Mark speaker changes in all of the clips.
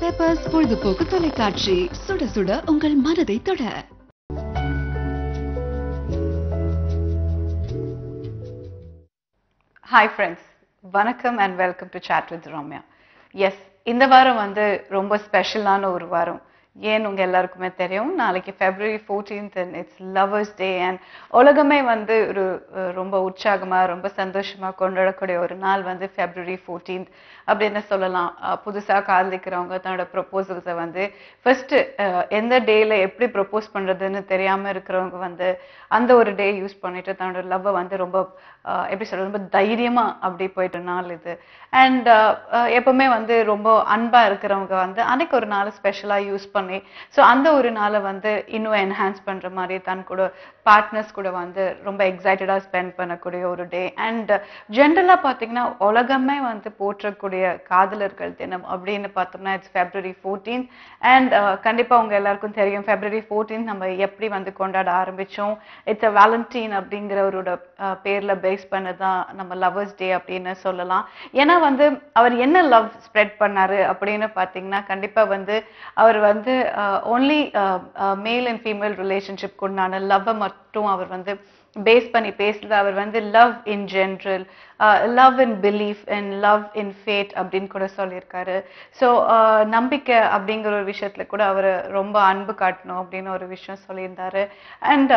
Speaker 1: Peppers பொழுதுபோக்கு தொலைக்காட்சி, சுட சுட உங்கள் மனதை தொட.
Speaker 2: Hi friends, வணக்கம் and welcome to Chat with Ramya. Yes, இந்த வாரம் வந்து ரொம்ப ஸ்பெஷலான ஒரு வாரம். ஏன் உங்க எல்லாருக்குமே தெரியும், நாளைக்கு February 14th and it's Lovers Day and உலகமே வந்து ஒரு ரொம்ப உற்சாகமா ரொம்ப சந்தோஷமா கொண்டாடக்கூடிய ஒரு நாள் வந்து February 14th அப்படின்னு சொல்லலாம். புதுசா காதலிக்கிறவங்க தன்னோட ப்ரொபோசல்ஸை வந்து ஃபர்ஸ்ட் எந்த டேல எப்படி ப்ரொபோஸ் பண்றதுன்னு தெரியாம இருக்கிறவங்க வந்து அந்த ஒரு டே யூஸ் பண்ணிட்டு தன்னோட லவ்வை வந்து ரொம்ப எப்படி சொல்றது, ரொம்ப தைரியமா அப்படி போயிட்ட நாள் இது. அண்ட் எப்பவுமே வந்து ரொம்ப அன்பா இருக்கிறவங்க வந்து அன்னைக்கு ஒரு நாள் ஸ்பெஷலா யூஸ் பண்ணி ஸோ அந்த ஒரு நாளை வந்து இன்னும் என்ஹான்ஸ் பண்ற மாதிரி தன் கூட பார்ட்னர்ஸ் கூட வந்து ரொம்ப எக்ஸைட்டடா ஸ்பெண்ட் பண்ணக்கூடிய ஒரு டே. அண்ட் ஜென்ரலா பாத்தீங்கன்னா உலகமே வந்து போற்றக்கூடிய காதலர்கள் தினம் அப்படின்னு பார்த்தோம்னா இட்ஸ் February 14th. அண்ட் கண்டிப்பா உங்க எல்லாருக்கும் தெரியும் February 14th நம்ம எப்படி வந்து கொண்டாட ஆரம்பிச்சோம். இட்ஸ் அ வேலண்டைன் அப்படிங்கிறவரோட பேர்ல பேஸ் பண்ணதான் நம்ம லவர்ஸ் டே அப்படின்னு சொல்லலாம். ஏன்னா வந்து அவர் என்ன லவ் ஸ்ப்ரெட் பண்ணாரு அப்படின்னு பாத்தீங்கன்னா கண்டிப்பா வந்து அவர் வந்து only male and female relationship உண்டான லவ்வை மட்டும் அவர் வந்து பேஸ் பண்ணி பேசல. அவர் வந்து love in general, love in belief and love in fate அப்படின்னு கூட சொல்லியிருக்காரு. ஸோ நம்பிக்கை அப்படிங்கிற ஒரு விஷயத்துல கூட அவர் ரொம்ப அன்பு காட்டணும் அப்படின்னு ஒரு விஷயம் சொல்லியிருந்தாரு. அண்ட்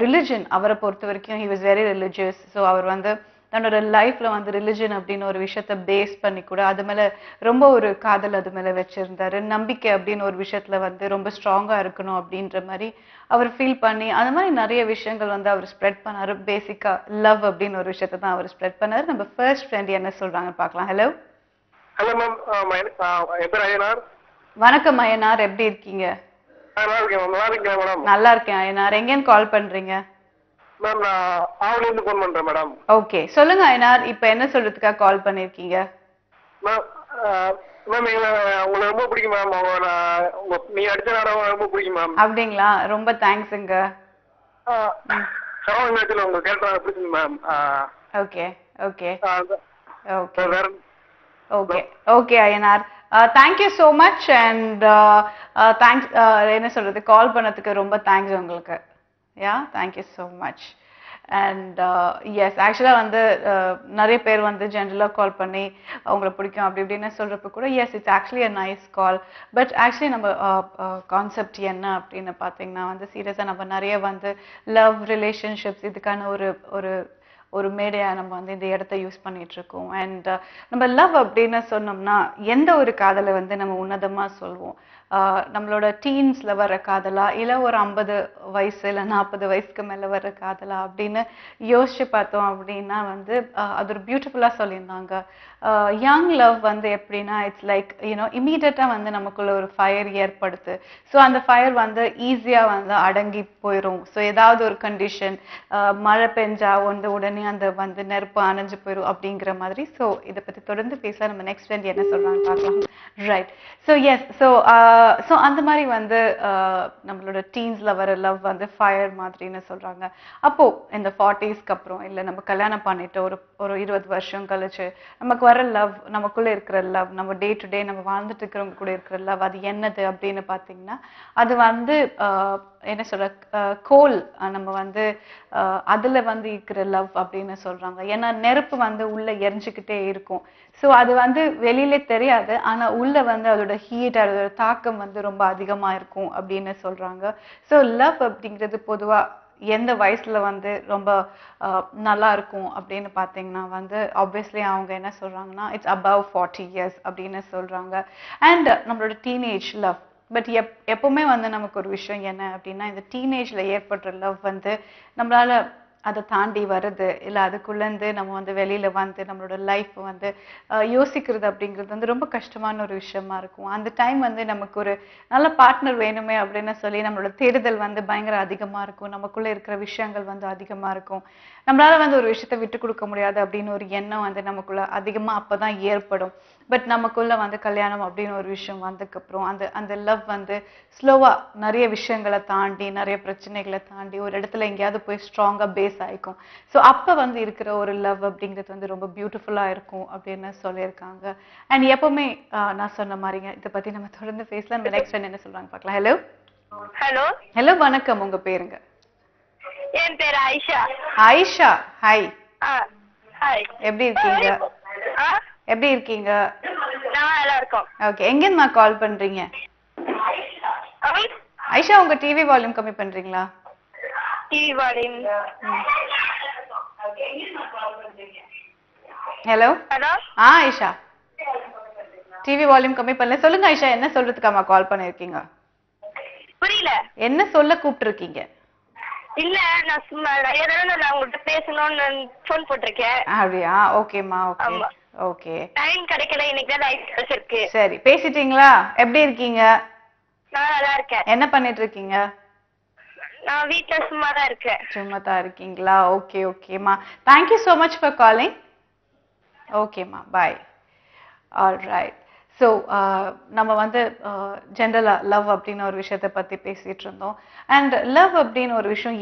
Speaker 2: ரிலிஜன் அவரை பொறுத்த வரைக்கும் he was very religious. So அவர் வந்து தன்னோட லைஃப்ல வந்து ரிலிஜன் அப்படின்னு ஒரு விஷயத்த பேஸ் பண்ணி கூட அது மேல ரொம்ப ஒரு காதல் அது மேல வச்சிருந்தாரு. நம்பிக்கை அப்படின்னு ஒரு விஷயத்துல வந்து ரொம்ப ஸ்ட்ராங்கா இருக்கணும் அப்படின்ற மாதிரி அவர் ஃபீல் பண்ணி அந்த மாதிரி நிறைய விஷயங்கள் வந்து அவர் ஸ்ப்ரெட் பண்ணாரு. பேசிக்கா லவ் அப்படின்னு ஒரு விஷயத்தை தான் அவர் ஸ்ப்ரெட் பண்ணாரு. நம்ம ஃபர்ஸ்ட் ஃப்ரெண்ட் என்ன சொல்றாங்கன்னு பார்க்கலாம். ஹலோ
Speaker 3: ஹலோ மேம், என் பேர் அய்யனார்.
Speaker 2: வணக்கம் அய்யனார், எப்படி இருக்கீங்க?
Speaker 3: நல்லா இருக்கேன் மேம். நல்லா இருக்கேன் மேடம்.
Speaker 2: நல்லா இருக்கேன் அய்யனார். எங்கேன்னு கால் பண்றீங்க?
Speaker 3: மேம் நான் ஆவலிருந்து ஃபோன் பண்றேன் மேடம்.
Speaker 2: ஓகே, சொல்லுங்க அய்யனார், இப்போ என்ன சொல்றதுக்காக கால் பண்ணிருக்கீங்க?
Speaker 3: மேம் மேம் உங்களை ரொம்ப பிடிக்கும் மேம். நீங்க அடிச்ச நாடகம் ரொம்ப பிடிக்கும் மேம்.
Speaker 2: அப்படிங்களா? ரொம்ப தேங்க்ஸுங்க.
Speaker 3: சரவண மேட்ச்ல உங்க கேரக்டர் பிடிக்கும் மேம்.
Speaker 2: ஓகே ஓகே
Speaker 3: ஓகே வேற
Speaker 2: okay okay Ayyanar, thank you so much. And thanks, என்ன சொல்றது, கால் பண்ணதுக்கு ரொம்ப தேங்க்ஸ் உங்களுக்கு. Yeah, thank you so much. And yes, ஆக்சுவலாக வந்து நிறைய பேர் வந்து ஜென்ரலாக கால் பண்ணி அவங்கள பிடிக்கும் அப்படி இப்படின்னு சொல்கிறப்ப கூட yes, it's actually a nice call. But actually நம்ம கான்செப்ட் என்ன அப்படின்னு பார்த்தீங்கன்னா வந்து சீரியஸாக நம்ம நிறைய வந்து லவ் ரிலேஷன்ஷிப்ஸ் இதுக்கான ஒரு ஒரு ஒரு மேடையா நம்ம வந்து இந்த இடத்த யூஸ் பண்ணிட்டு இருக்கோம். அண்ட் நம்ம லவ் அப்படின்னு சொன்னோம்னா எந்த ஒரு காதலை வந்து நம்ம உன்னதமா சொல்வோம்? நம்மளோட டீன்ஸ்ல வர்ற காதலா, இல்லை ஒரு 50 வயசு இல்லை 40 வயசுக்கு மேல வர்ற காதலா அப்படின்னு யோசிச்சு பார்த்தோம் அப்படின்னா வந்து அது ஒரு பியூட்டிஃபுல்லா சொல்லியிருந்தாங்க. யங் லவ் வந்து எப்படின்னா இட்ஸ் லைக் யூனோ இமீடியட்டா வந்து நமக்குள்ள ஒரு ஃபயர் ஏற்படுத்து. ஸோ அந்த ஃபயர் வந்து ஈஸியா வந்து அடங்கி போயிடும். ஸோ ஏதாவது ஒரு கண்டிஷன், மழை பெஞ்சா வந்து உடனே அந்த வந்து நெருப்பு அணைஞ்சு போயிடும் அப்படிங்கிற மாதிரி. ஸோ இதை பத்தி தொடர்ந்து பேசலாம். நம்ம நெக்ஸ்ட் ஃப்ரெண்ட் என்ன சொல்றாங்க பார்க்கலாம். ரைட். ஸோ எஸ், ஸோ அந்த மாதிரி வந்து நம்மளோட டீன்ஸ்ல வர லவ் வந்து ஃபயர் மாதிரின்னு சொல்றாங்க. அப்போ இந்த 40ஸ்க்கு அப்புறம் இல்லை நம்ம கல்யாணம் பண்ணிட்டு ஒரு ஒரு 20 வருஷம் கழிச்சு நமக்கு வர லவ், நமக்குள்ள இருக்கிற லவ், நம்ம டே டு டே நம்ம வாழ்ந்துட்டு இருக்கிறவங்க கூட இருக்கிற லவ், அது என்னது அப்படின்னு பார்த்தீங்கன்னா அது வந்து என்ன சொல்ற, கோல், நம்ம வந்து அதுல வந்து இருக்கிற லவ் அப்படின்னு சொல்றாங்க. ஏன்னா நெருப்பு வந்து உள்ள எரிஞ்சுக்கிட்டே இருக்கும். ஸோ அது வந்து வெளியில தெரியாது, ஆனா உள்ள வந்து அதோட ஹீட், அதோட தாக்கம் வந்து ரொம்ப அதிகமா இருக்கும் அப்படின்னு சொல்றாங்க. ஸோ லவ் அப்படிங்கிறது பொதுவா எந்த வயசுல வந்து ரொம்ப நல்லா இருக்கும் அப்படின்னு பார்த்தீங்கன்னா வந்து ஆப்வியஸ்லி அவங்க என்ன சொல்றாங்கன்னா இட்ஸ் above 40 years அப்படின்னு சொல்றாங்க. அண்ட் நம்மளோட டீனேஜ் லவ். பட் எப்பவுமே வந்து நமக்கு ஒரு விஷயம் என்ன அப்படின்னா இந்த டீனேஜ்ல ஏற்படுற லவ் வந்து நம்மளால அதை தாண்டி வருது இல்லை அதுக்குள்ளேருந்து நம்ம வந்து வெளியில வந்து நம்மளோட லைஃப் வந்து யோசிக்கிறது அப்படிங்கிறது வந்து ரொம்ப கஷ்டமான ஒரு விஷயமா இருக்கும். அந்த டைம் வந்து நமக்கு ஒரு நல்ல பார்ட்னர் வேணுமே அப்படின்னு சொல்லி நம்மளோட தேடுதல் வந்து பயங்கர அதிகமா இருக்கும். நமக்குள்ள இருக்கிற விஷயங்கள் வந்து அதிகமா இருக்கும். நம்மளால வந்து ஒரு விஷயத்த விட்டு கொடுக்க முடியாது அப்படின்னு ஒரு எண்ணம் வந்து நமக்குள்ள அதிகமா அப்பதான் ஏற்படும். பட் நமக்குள்ள வந்து கல்யாணம் அப்படின்னு ஒரு விஷயம் வந்ததுக்கப்புறம் அந்த அந்த லவ் வந்து ஸ்லோவா நிறைய விஷயங்களை தாண்டி நிறைய பிரச்சனைகளை தாண்டி ஒரு இடத்துல எங்கேயாவது போய் ஸ்ட்ராங்கா பேஸ் ஆயிக்கும். ஸோ அப்ப வந்து இருக்கிற ஒரு லவ் அப்படிங்கிறது வந்து ரொம்ப பியூட்டிஃபுல்லா இருக்கும் அப்படின்னு சொல்லியிருக்காங்க. அண்ட் எப்பவுமே நான் சொன்ன மாதிரிங்க இதை பத்தி நம்ம தொடர்ந்து பேசலாம். நம்ம நெக்ஸ்ட் என்ன சொல்றாங்க பார்க்கலாம். ஹலோ
Speaker 4: ஹலோ
Speaker 2: ஹலோ வணக்கம், உங்க பேருங்க?
Speaker 4: என் பேர் ஆயிஷா.
Speaker 2: ஆயிஷா, ஹாய்.
Speaker 4: ஹாய்,
Speaker 2: எப்படி இருக்கீங்க?
Speaker 4: ஆ
Speaker 2: எப்படி இருக்கீங்க?
Speaker 4: நான் நல்லா இருக்கோம்.
Speaker 2: ஓகே, எங்கேருந்து கால் பண்றீங்க? ஐஷா, உங்க டிவி வால்யூம் கம்மி பண்றீங்களா?
Speaker 4: TV volume.
Speaker 2: Hello
Speaker 4: hello
Speaker 2: Aisha, TV volume கம்மி பண்ணல. சொல்லுங்க ஐஷா, என்ன சொல்றதுக்காமா கால் பண்ணிருக்கீங்க?
Speaker 4: புரியல.
Speaker 2: என்ன சொல்ல கூப்பிட்டு இருக்கீங்க?
Speaker 4: இல்ல, நான் சும்மா ஏதாவது நான் உங்கள்கிட்ட பேசணும்னு போன் போட்டிருக்கேன்.
Speaker 2: அப்படியா? ஓகேமா, ஓகே
Speaker 4: ஆமா.
Speaker 2: ஓகே.
Speaker 4: டைம் கிடைக்கல, இன்னைக்கு தான் லைட் கிடைச்சிருக்கு.
Speaker 2: சரி, பேசிட்டீங்களா? எப்படி இருக்கீங்க?
Speaker 4: நான் நல்லா இருக்கேன்.
Speaker 2: என்ன பண்ணிட்டு இருக்கீங்க?
Speaker 4: நான் வீட்ல சும்மா தான் இருக்கேன்.
Speaker 2: சும்மா தான் இருக்கீங்களா? ஓகே ஓகேமா, thank you so much for calling. ஓகேம்மா, பாய். ஆல்ரைட். ஸோ நம்ம வந்து ஜென்ரலாக லவ் அப்படின்னு ஒரு விஷயத்தை பற்றி பேசிகிட்டு இருந்தோம். அண்ட் லவ் அப்படின்னு ஒரு விஷயம்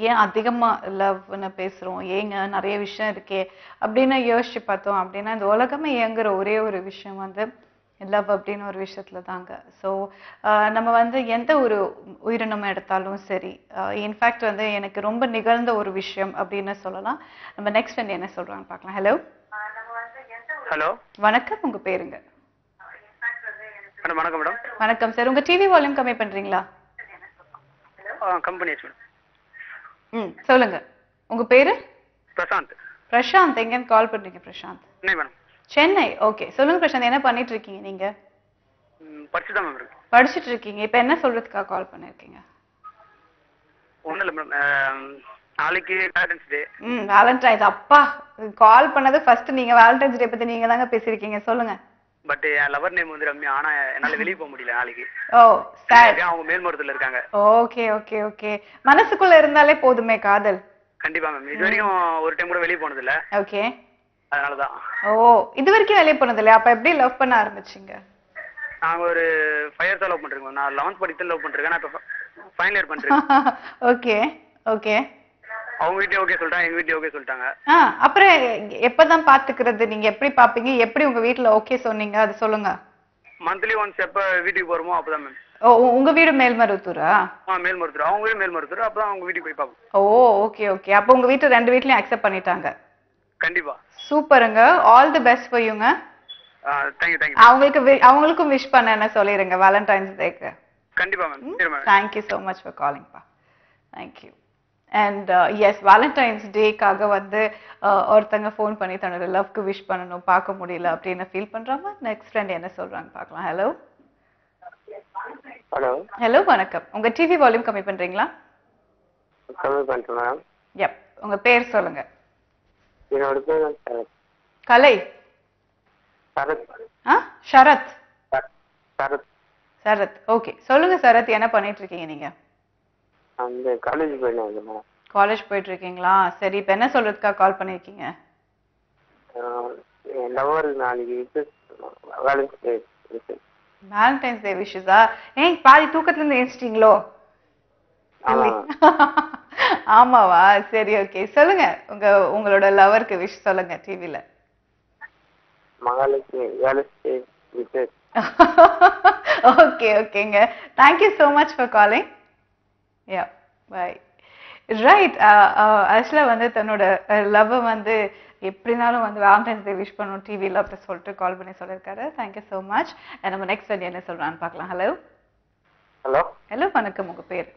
Speaker 2: ஏன் அதிகமாக லவ்னு பேசுகிறோம், ஏங்க நிறைய விஷயம் இருக்கே அப்படின்னு யோசிச்சு பார்த்தோம் அப்படின்னா, இந்த உலகமே இயங்குற ஒரே ஒரு விஷயம் வந்து லவ் அப்படின்னு ஒரு விஷயத்துல தாங்க. ஸோ நம்ம வந்து எந்த ஒரு உயிரினம் எடுத்தாலும் சரி, இன்ஃபேக்ட் வந்து எனக்கு ரொம்ப நிகழ்ந்த ஒரு விஷயம் அப்படின்னு சொல்லலாம். நம்ம நெக்ஸ்ட் வந்து என்ன சொல்றாங்க பார்க்கலாம். ஹலோ
Speaker 3: ஹலோ
Speaker 2: வணக்கம், உங்க பேருங்க?
Speaker 3: மேடம் வணக்கம் மேடம்.
Speaker 2: வணக்கம் சார், உங்க டிவி வால்யூம் கம்மி பண்றீங்களா?
Speaker 3: Company madam.
Speaker 2: சொல்லுங்க, உங்க பேரு?
Speaker 3: பிரசாந்த்.
Speaker 2: பிரசாந்த், எங்கன்னு கால் பண்றீங்க பிரசாந்த்?
Speaker 3: சென்னை மேடம்.
Speaker 2: சென்னை, ஓகே. சொல்லுங்க பிரசாந்த், என்ன பண்ணிட்டு இருக்கீங்க நீங்க?
Speaker 3: படிச்சுட்டு தான் மேம் இருக்கு.
Speaker 2: படிச்சுட்டு இருக்கீங்க. இப்ப என்ன சொல்றதுக்காக கால் பண்ணிருக்கீங்க?
Speaker 3: ஒன்றும் இல்லை மேடம், நாளைக்கு வேலண்டைன்ஸ் டே.
Speaker 2: வேலண்டைன்ஸ். அப்பா, கால் பண்ணது ஃபர்ஸ்ட் நீங்க வேலண்டைன்ஸ் டே பத்தி நீங்க தாங்க பேசிருக்கீங்க. சொல்லுங்க.
Speaker 3: பட் என் லவர் நேம் வந்து ரம்யா. ஆனா என்னால வெளியே போக முடியல நாளைக்கு.
Speaker 2: ஓ சார்,
Speaker 3: அவங்க மேல்மருவத்துல இருக்காங்க.
Speaker 2: Okay okay okay. மனசுக்குள்ள இருந்தாலே போதுமே காதல்.
Speaker 3: கண்டிப்பா மேம். இது வரைக்கும் ஒரு டைம் கூட வெளியே போனது இல்ல.
Speaker 2: ஓகே,
Speaker 3: அதனாலதான்.
Speaker 2: ஓ, இது வரைக்கும் வெளியே போனது இல்லையா? அப்ப எப்படி லவ் பண்ண ஆரம்பிச்சீங்க?
Speaker 3: நாங்க ஒரு 5 years லவ் பண்றோம். நான் 11th படித்து லவ் பண்றேன். நான் இப்ப ஃபைனல் இயர் பண்றேன்.
Speaker 2: Okay okay.
Speaker 3: அவங்க வீட்லயே ஓகே சொல்லிட்டாங்க, எங்க வீட்லயே ஓகே சொல்லிட்டாங்க.
Speaker 2: அப்புறம் எப்பதான் பாத்துக்கிறது? நீங்க எப்படி பாப்பீங்க? எப்படி உங்க வீட்ல ஓகே சொன்னீங்க, அது சொல்லுங்க.
Speaker 3: மந்த்லி ஒன்ஸ் எப்ப வீட்டுக்கு போறோமோ அப்பதான் மேம்.
Speaker 2: ஓ, உங்க வீடு மேல்மருவத்தூரா?
Speaker 3: மேல்மருவத்தூர். அவங்க வீடு மேல்மருவத்தூர். அப்பதான் அவங்க வீட்டுக்கு போய் பாப்போம்.
Speaker 2: ஓ ஓகே ஓகே. அப்ப உங்க வீட்டு ரெண்டு வீட்லயும் அக்செப்ட் பண்ணிட்டாங்க.
Speaker 3: கண்டிப்பா.
Speaker 2: சூப்பருங்க. ஆல் தி பெஸ்ட் ஃபார் யூங்க.
Speaker 3: Thank you thank you.
Speaker 2: அவங்களுக்கும் விஷ் பண்ண என்ன சொல்லிருங்க வேலண்டைன்ஸ் டேக்கு.
Speaker 3: கண்டிப்பா மேம். சரி ma'am.
Speaker 2: Thank you so much for calling பா. தேங்க்யூ. அண்ட் எஸ், வேலண்டைன்ஸ் டேக்காக வந்து ஒருத்தங்க ஃபோன் பண்ணி தன்னோட லவ்க்கு விஷ் பண்ணணும், பார்க்க முடியல அப்படின்னு ஃபீல் பண்றாங்க. நெக்ஸ்ட் ஃப்ரெண்ட் என்ன சொல்றாங்க பார்க்கலாம். ஹலோ
Speaker 3: ஹலோ
Speaker 2: ஹலோ வணக்கம், உங்க டிவி வால்யூம் கம்மி பண்றீங்களா?
Speaker 3: கம்மி பண்ணிட்டேன் மேம்.
Speaker 2: எப், உங்க பேர் சொல்லுங்க.
Speaker 3: என்னோட பேர் சரத்.
Speaker 2: கலை.
Speaker 3: சரத்.
Speaker 2: சரத்.
Speaker 3: சரத்.
Speaker 2: சரத், ஓகே. சொல்லுங்க சரத், என்ன பண்ணிட்டு இருக்கீங்க நீங்க?
Speaker 3: அந்த காலேஜ் போயிட்டு மேம். காலேஜ்
Speaker 2: போயிட்டு இருக்கீங்களா? சரி, இப்போ என்ன சொல்றதுக்காக கால் பண்ணிருக்கீங்க?
Speaker 3: லவர் நாளைக்கு
Speaker 2: வேலண்டைன்ஸ் டே விஷஸா? ஏன் பாதி தூக்கத்துல இருந்து எழுந்துட்டீங்களோ? ஆமாவா? சரி, ஓகே. சொல்லுங்க, உங்களோட லவருக்கு விஷ் சொல்லுங்க டிவில.
Speaker 3: Mahalakshmi Valentine's wishes.
Speaker 2: ஓகே ஓகேங்க. Thank you so much for calling. Ya, bye. Right. ஆக்சுவலாக வந்து தன்னோட லவ் வந்து எப்படினாலும் வந்து வேலண்டைன்ஸ் டே விஷ் பண்ணணும் டிவியில் அப்படி சொல்லிட்டு கால் பண்ணி சொல்லியிருக்காரு. Thank you so much. நம்ம நெக்ஸ்ட் வந்து என்ன சொல்கிறான்னு பார்க்கலாம். ஹலோ
Speaker 3: ஹலோ
Speaker 2: ஹலோ வணக்கம், உங்கள் பேர்?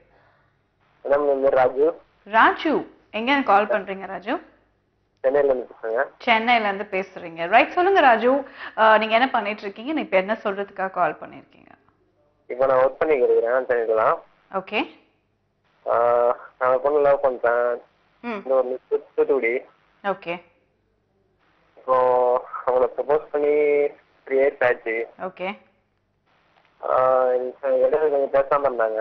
Speaker 3: மேடம், என் பேர் ராஜு.
Speaker 2: ராஜு, எங்கே கால் பண்ணுறீங்க ராஜு?
Speaker 3: சென்னையிலேருந்து பேசுகிறேங்க.
Speaker 2: சென்னையிலேருந்து பேசுகிறீங்க. ரைட், சொல்லுங்கள் ராஜு, நீங்கள் என்ன பண்ணிட்டு இருக்கீங்க? இப்போ என்ன சொல்கிறதுக்காக கால் பண்ணியிருக்கீங்க?
Speaker 3: இப்போ நான் ஒர்க் பண்ணிக்கிட்டு இருக்கிறேன் சென்னையிலாம்.
Speaker 2: ஓகே.
Speaker 3: நான் பொண்ணு லவ் பண்ணுறேன். இந்த ஒரு தூத்துக்குடி.
Speaker 2: ஓகே.
Speaker 3: இப்போ அவங்கள ப்ரப்போஸ் பண்ணி 3 years ஆச்சு.
Speaker 2: ஓகே.
Speaker 3: இடையில கொஞ்சம் பேசாமல் இருந்தாங்க.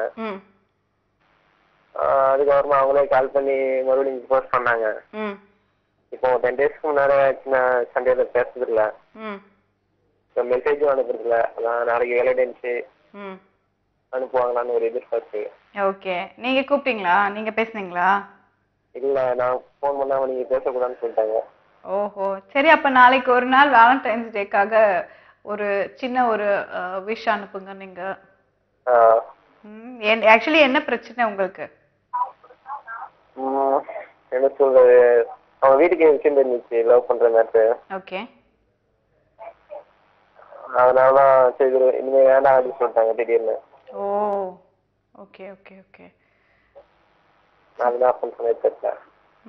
Speaker 3: அதுக்கப்புறமா அவங்களே கால் பண்ணி மறுபடியும் ப்ரப்போஸ் பண்ணாங்க. இப்போ 10 daysக்கு முன்னாடி சண்டேல பேசுறது இல்லை. மெசேஜும் அனுப்புறதில்ல. அதான் நாளைக்கு வேலண்டைன்ஸ்
Speaker 2: ம்
Speaker 3: அனுப்புவாங்களான்னு ஒரு எதிர்பார்ப்பு.
Speaker 2: ஓகே. நீங்க கூப்பிட்டீங்களா? நீங்க பேசுனீங்களா?
Speaker 3: இல்ல, நான் ஃபோன் பண்ணாம நீங்க பேசக்கூடாதுன்னு சொல்லிட்டாங்க.
Speaker 2: ஓஹோ! சரி, அப்ப நாளைக்கு ஒரு நாள் வேலண்டைன்ஸ் டேக்காக ஒரு சின்ன ஒரு விஷ் அனுப்புங்க நீங்க. ஆக்சுவலி என்ன பிரச்சனை உங்களுக்கு?
Speaker 3: என்ன சொல்றது, அவன் வீட்டுக்கு விஷயம் தெரிஞ்சிச்சு லவ் பண்ற நேரத்து.
Speaker 2: ஓகே.
Speaker 3: அதனாலதான் சரி இனிமே வேண்டாம் அப்படின்னு சொல்லிட்டாங்க திடீர்னு.
Speaker 2: ஓ ஓகே ஓகே ஓகே.
Speaker 3: அதுதான் பண்ண தெரியல.